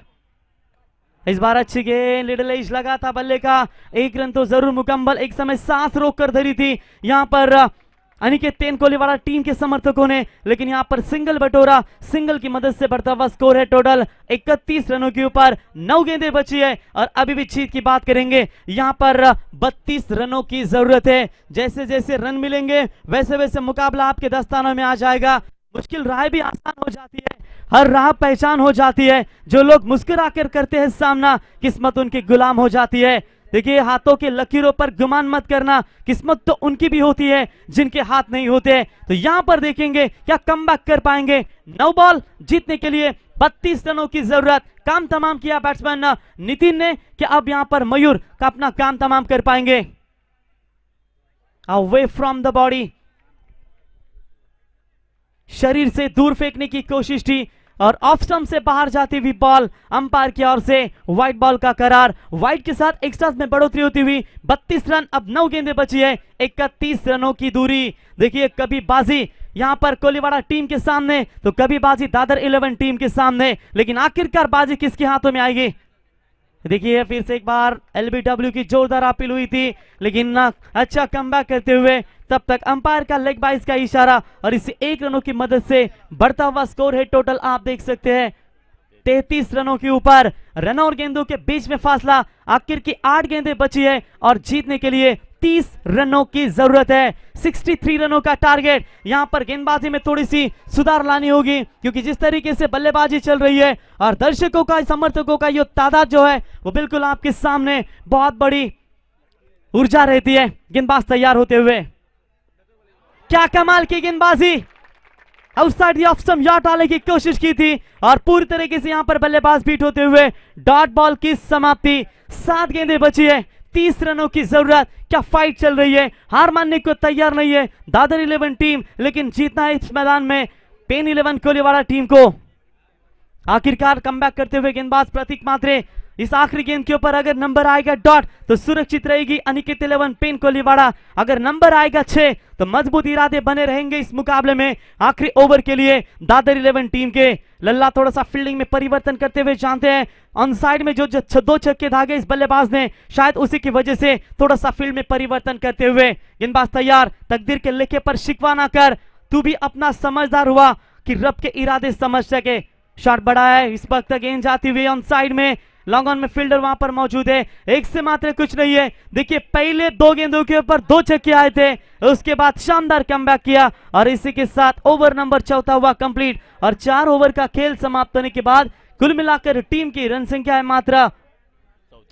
इस बार अच्छी गेंद, लिटिल एज लगा था बल्ले का, 1 रन तो जरूर मुकम्मल। एक समय सांस रोक कर धरी थी यहां पर अनिकेत पेन कोलीवाड़ा टीम के समर्थकों ने, लेकिन यहां पर सिंगल बटोरा, सिंगल की मदद से बढ़ता हुआ स्कोर है टोटल 31 रनों के ऊपर। 9 गेंदें बची है और अभी भी जीत की बात करेंगे। यहां पर 32 रनों की जरूरत है। जैसे जैसे रन मिलेंगे वैसे वैसे मुकाबला आपके दस्तानों में आ जाएगा। मुश्किल राह भी आसान हो जाती है, हर राह पहचान हो जाती है। जो लोग मुस्कुरा कर करते हैं सामना, किस्मत उनकी गुलाम हो जाती है। देखिए, हाथों के लकीरों पर गुमान मत करना, किस्मत तो उनकी भी होती है जिनके हाथ नहीं होते। तो यहां पर देखेंगे क्या कमबैक कर पाएंगे। 9 बॉल जीतने के लिए 32 रनों की जरूरत। काम तमाम किया बैट्समैन नितिन ने, कि अब यहां पर मयूर का अपना काम तमाम कर पाएंगे। अवे फ्रॉम द बॉडी, शरीर से दूर फेंकने की कोशिश थी और ऑफ स्टंप से बाहर जाती हुई बॉल, अंपायर की ओर से व्हाइट बॉल का करार। व्हाइट के साथ एक्स्ट्रास में बढ़ोतरी होती हुई 32 रन, अब 9 गेंदें बची है, 31 रनों की दूरी। देखिए, कभी बाजी यहां पर कोलीवाड़ा टीम के सामने तो कभी बाजी दादर 11 टीम के सामने, लेकिन आखिरकार बाजी किसके हाथों में आएगी? देखिए फिर से एक बार एलबीडब्ल्यू की जोरदार अपील हुई थी, लेकिन अच्छा कमबैक करते हुए तब तक अंपायर का लेग बाइस का इशारा और इस 1 रनों की मदद से बढ़ता हुआ स्कोर है। टोटल आप देख सकते हैं 33 रनों के ऊपर। रन और गेंदों के बीच में फासला, आखिर की 8 गेंदें बची है और जीतने के लिए 30 रनों की जरूरत है। 63 रनों का टारगेट। यहां पर गेंदबाजी में थोड़ी सी सुधार लानी होगी, क्योंकि जिस तरीके से बल्लेबाजी चल रही है और दर्शकों का, समर्थकों का ये तादाद जो है वो बिल्कुल आपके सामने बहुत बड़ी ऊर्जा रहती है। गेंदबाज तैयार होते हुए, क्या कमाल की गेंदबाजी, outside the off stump yard डालने की कोशिश की थी और पूरी तरीके से यहां पर बल्लेबाज बीट होते हुए डॉट बॉल की समाप्ति। 7 गेंदें बची है, 30 रनों की जरूरत। क्या फाइट चल रही है, हार मानने को तैयार नहीं है दादर 11 टीम, लेकिन जीतना है इस मैदान में पेन 11 कोलीवाड़ा टीम को। आखिरकार कमबैक करते हुए गेंदबाज प्रतीक मात्रे, इस आखिरी गेंद के ऊपर अगर नंबर आएगा डॉट तो सुरक्षित रहेगी अनिकेत 11 पेन कोलीवाड़ा। अगर नंबर आएगा 6 तो मजबूत इरादे बने रहेंगे इस मुकाबले में। आखिरी ओवर के लिए दादर 11 टीम के लल्ला थोड़ा सा फील्डिंग में परिवर्तन करते हुए जानते हैं, ऑन साइड में जो 2 छक्के धागे इस बल्लेबाज ने, शायद उसी की वजह से थोड़ा सा फील्ड में परिवर्तन करते हुए गेंदबाज तैयार। तकदीर के लेखे पर शिकवा ना कर, तू भी अपना समझदार हुआ कि रब के इरादे समझ सके। शॉट बड़ा है, इस वक्त गेंद जाती हुई ऑन साइड में, लॉन्ग ऑन में फील्डर वहां पर मौजूद है, एक से मात्र कुछ नहीं है। देखिए पहले 2 गेंदों के ऊपर 2 छक्के आए थे, उसके बाद शानदार कमबैक किया और इसी के साथ ओवर नंबर 4 हुआ कंप्लीट और 4 ओवर का खेल समाप्त होने के बाद कुल मिलाकर टीम की रन संख्या है मात्र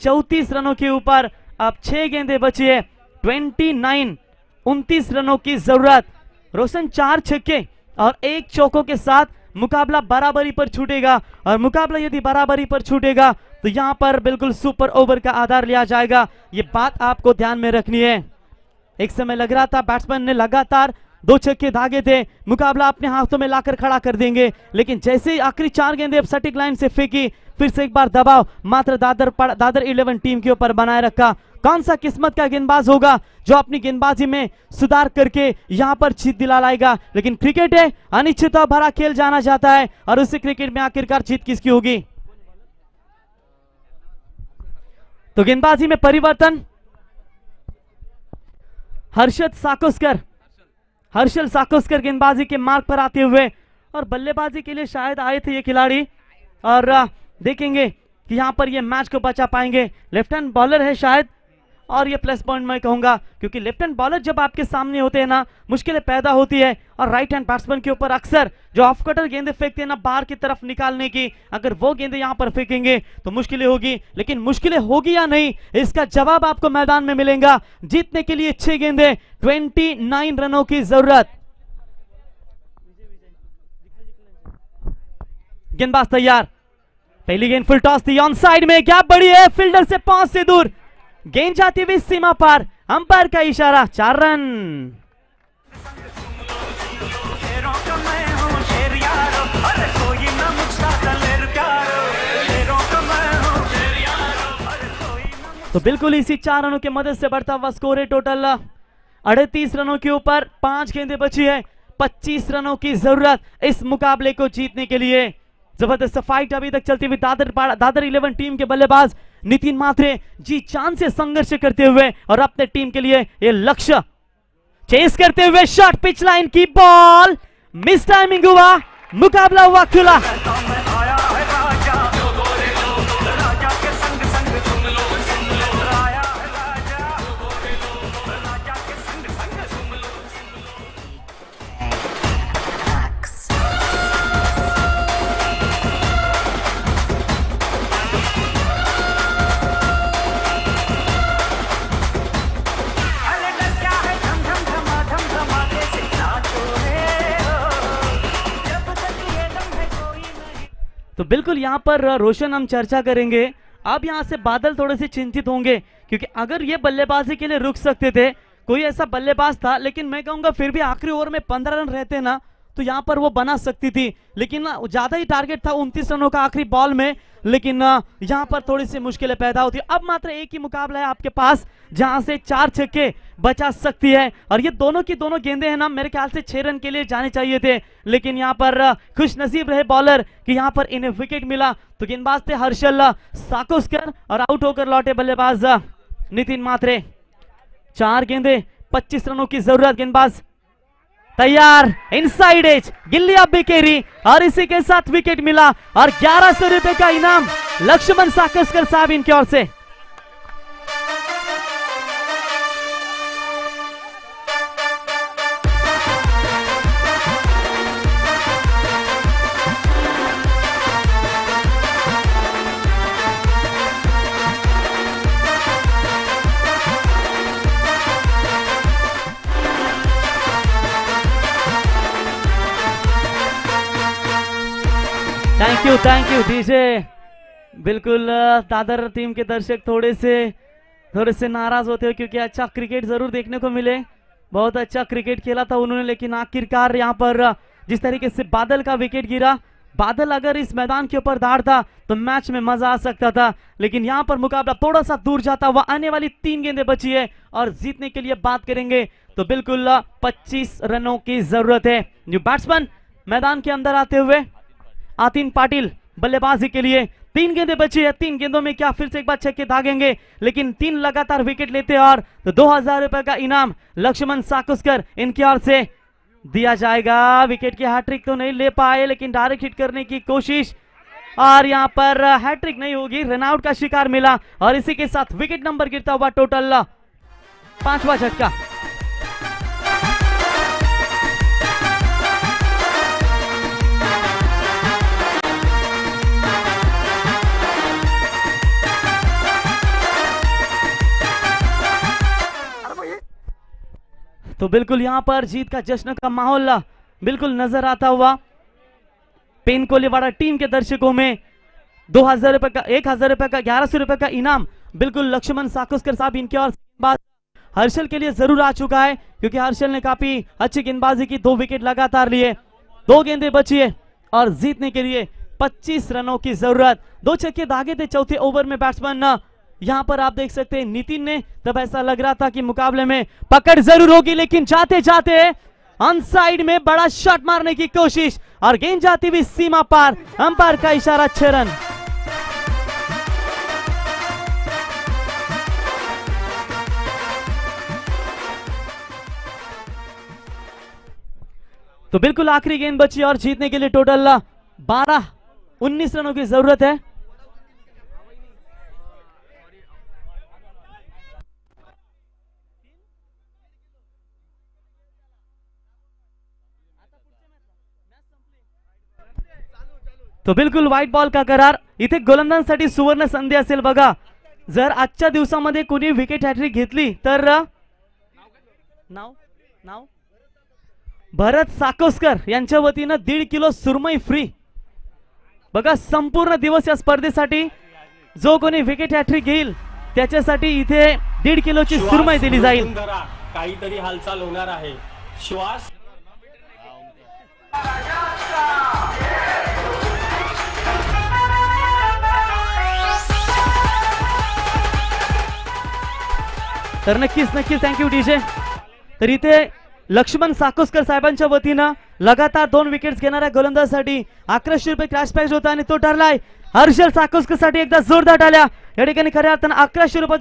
34 रनों के ऊपर। अब 6 गेंदें बची है, 29 रनों की जरूरत। रोशन 4 छक्के और 1 चौकों के साथ मुकाबला बराबरी पर छूटेगा और मुकाबला यदि बराबरी पर छूटेगा तो यहां पर बिल्कुल सुपर ओवर का आधार लिया जाएगा। ये बात आपको ध्यान में रखनी है। एक समय लग रहा था बैट्समैन ने लगातार 2 छक्के धागे थे, मुकाबला अपने हाथों में लाकर खड़ा कर देंगे, लेकिन जैसे ही आखिरी 4 गेंदें अब सटीक लाइन से फेंकी, फिर से एक बार दबाव मात्र दादर 11 टीम के ऊपर बनाए रखा। कौन सा किस्मत का गेंदबाज होगा जो अपनी गेंदबाजी में सुधार करके यहां पर जीत दिला लाएगा। लेकिन क्रिकेट है, अनिश्चितता भरा खेल जाना जाता है और उसी क्रिकेट में आखिरकार जीत किसकी होगी। तो गेंदबाजी में परिवर्तन, हर्षल साकोस्कर गेंदबाजी के मार्ग पर आते हुए और बल्लेबाजी के लिए शायद आए थे ये खिलाड़ी और देखेंगे कि यहां पर ये मैच को बचा पाएंगे। लेफ्ट हैंड बॉलर है शायद, और ये प्लस पॉइंट मैं कहूंगा, क्योंकि लेफ्ट हैंड बॉलर जब आपके सामने होते हैं ना, मुश्किलें पैदा होती है और राइट हैंड बैट्समैन के ऊपर अक्सर जो ऑफ कटर गेंदें फेंकते हैं ना बाहर की तरफ निकालने की, अगर वो गेंदें यहां पर फेंकेंगे तो मुश्किलें होगी। लेकिन मुश्किलें होगी या नहीं, इसका जवाब आपको मैदान में मिलेगा। जीतने के लिए 6 गेंदें, 29 रनों की जरूरत। गेंदबाज तैयार, पहली गेंद फुल टॉस थी, ऑन साइड में गैप बड़ी है, फील्डर से 5 से दूर, गेंद जाती हुई सीमा पार, अंपायर का इशारा, 4 रन। तो बिल्कुल इसी 4 रनों की मदद से बढ़ता हुआ स्कोर है। टोटल 38 रनों के ऊपर 5 गेंदें बची है, 25 रनों की जरूरत इस मुकाबले को जीतने के लिए। जबरदस्त फाइट अभी तक चलती हुई दादर 11 टीम के बल्लेबाज नितिन मात्रे जी जान से संघर्ष करते हुए और अपने टीम के लिए ये लक्ष्य चेस करते हुए, शॉट पिच लाइन की बॉल, मिस टाइमिंग हुआ, मुकाबला हुआ खुला। तो बिल्कुल यहां पर रोशन हम चर्चा करेंगे। अब यहां से बादल थोड़े से चिंतित होंगे, क्योंकि अगर ये बल्लेबाजी के लिए रुक सकते थे, कोई ऐसा बल्लेबाज था, लेकिन मैं कहूंगा फिर भी आखिरी ओवर में 15 रन रहते ना तो यहाँ पर वो बना सकती थी, लेकिन ज्यादा ही टारगेट था 29 रनों का आखिरी बॉल में, लेकिन यहाँ पर थोड़ी सी मुश्किलें पैदा होती है। अब मात्र एक ही मुकाबला है आपके पास जहां से 4 छक्के बचा सकती है, और ये दोनों की दोनों गेंदें हैं ना, मेरे ख्याल से 6 रन के लिए जाने चाहिए थे, लेकिन यहाँ पर खुश नसीब रहे बॉलर कि यहाँ पर इन्हें विकेट मिला। तो गेंदबाज थे हर्षल साकोस्कर और आउट होकर लौटे बल्लेबाज नितिन मात्रे। 4 गेंदें 25 रनों की जरूरत, गेंदबाज तैयार, इनसाइड एज, गिल्ली अब बिखेरी और इसी के साथ विकेट मिला और 1100 रुपए का इनाम लक्ष्मण साकस्कर साहब इनकी ओर से। Thank you DJ. बिल्कुल दादर टीम के दर्शक थोड़े से नाराज होते हो क्योंकि अच्छा क्रिकेट जरूर देखने को मिले, बहुत अच्छा क्रिकेट खेला था उन्होंने, लेकिन आखिरकार यहाँ पर जिस तरीके से बादल का विकेट गिरा, बादल अगर इस मैदान के ऊपर दाढ़ता तो मैच में मजा आ सकता था, लेकिन यहाँ पर मुकाबला थोड़ा सा दूर जाता हुआ। आने वाली 3 गेंदें बची है और जीतने के लिए बात करेंगे तो बिल्कुल 25 रनों की जरूरत है। न्यू बैट्समैन मैदान के अंदर आते हुए आतिन पाटिल बल्लेबाजी के लिए। 3 गेंदें बची है, 3 गेंदों में क्या फिर से एक बार छक्के दागेंगे, लेकिन 3 लगातार विकेट लेते और तो 2000 रुपए का इनाम लक्ष्मण साकुस्कर इनकी ओर से दिया जाएगा। विकेट की हैट्रिक तो नहीं ले पाए, लेकिन डायरेक्ट हिट करने की कोशिश और यहाँ पर हैट्रिक नहीं होगी, रनआउट का शिकार मिला और इसी के साथ विकेट नंबर गिरता हुआ टोटल 5वां झटका। तो बिल्कुल यहां पर जीत का जश्न का माहौल बिल्कुल नजर आता हुआ। पेन कोलीवाड़ा टीम के दर्शकों में 2000 रुपए का 1000 रुपए का 1100 रुपए का इनाम बिल्कुल लक्ष्मण साकुस्कर साहब इनके और गेंदबाज हर्षल के लिए जरूर आ चुका है, क्योंकि हर्षल ने काफी अच्छी गेंदबाजी की, 2 विकेट लगातार लिए। 2 गेंदें बची है और जीतने के लिए 25 रनों की जरूरत। 2 छक्के दागे थे चौथे ओवर में बैट्समैन। यहां पर आप देख सकते हैं नितिन ने, तब ऐसा लग रहा था कि मुकाबले में पकड़ जरूर होगी, लेकिन जाते जाते ऑन साइड में बड़ा शॉट मारने की कोशिश और गेंद जाती हुई सीमा पार, अंपायर का इशारा, 6 रन। तो बिल्कुल आखिरी गेंद बची और जीतने के लिए टोटल 19 रनों की जरूरत है। तो बिल्कुल व्हाईट बॉल का करार। इथे गोलंदाजांसाठी सुवर्ण संधी असेल बघा, जर आजच्या दिवसामध्ये कोणी विकेट हॅट्रिक घेतली तर नाव भरत साकोस्कर यांच्या वतीनं 1.5 किलो सुरमई फ्री। बघा संपूर्ण दिवस या स्पर्धेसाठी जो कोणी विकेट हॅट्रिक घेईल त्याच्यासाठी इथे 1.5 किलोची सुरमई दिली जाईल। काहीतरी हालचाल होणार आहे। श्वास तर नक्कीच थँक्यू डीजे। तर इथे लक्ष्मण साकोस्कर साहेबांच्या वतीनं लगातार 2 विकेट्स घेणाऱ्या गोलंदाजासाठी 1100 रुपये क्रॅश प्राइज होता आणि तो ठरलाय हर्षल साकोस्कर साठी। एकदा जोरदार टाळ्या। या ठिकाणी खऱ्या अर्थानं 1100 रुपयाचा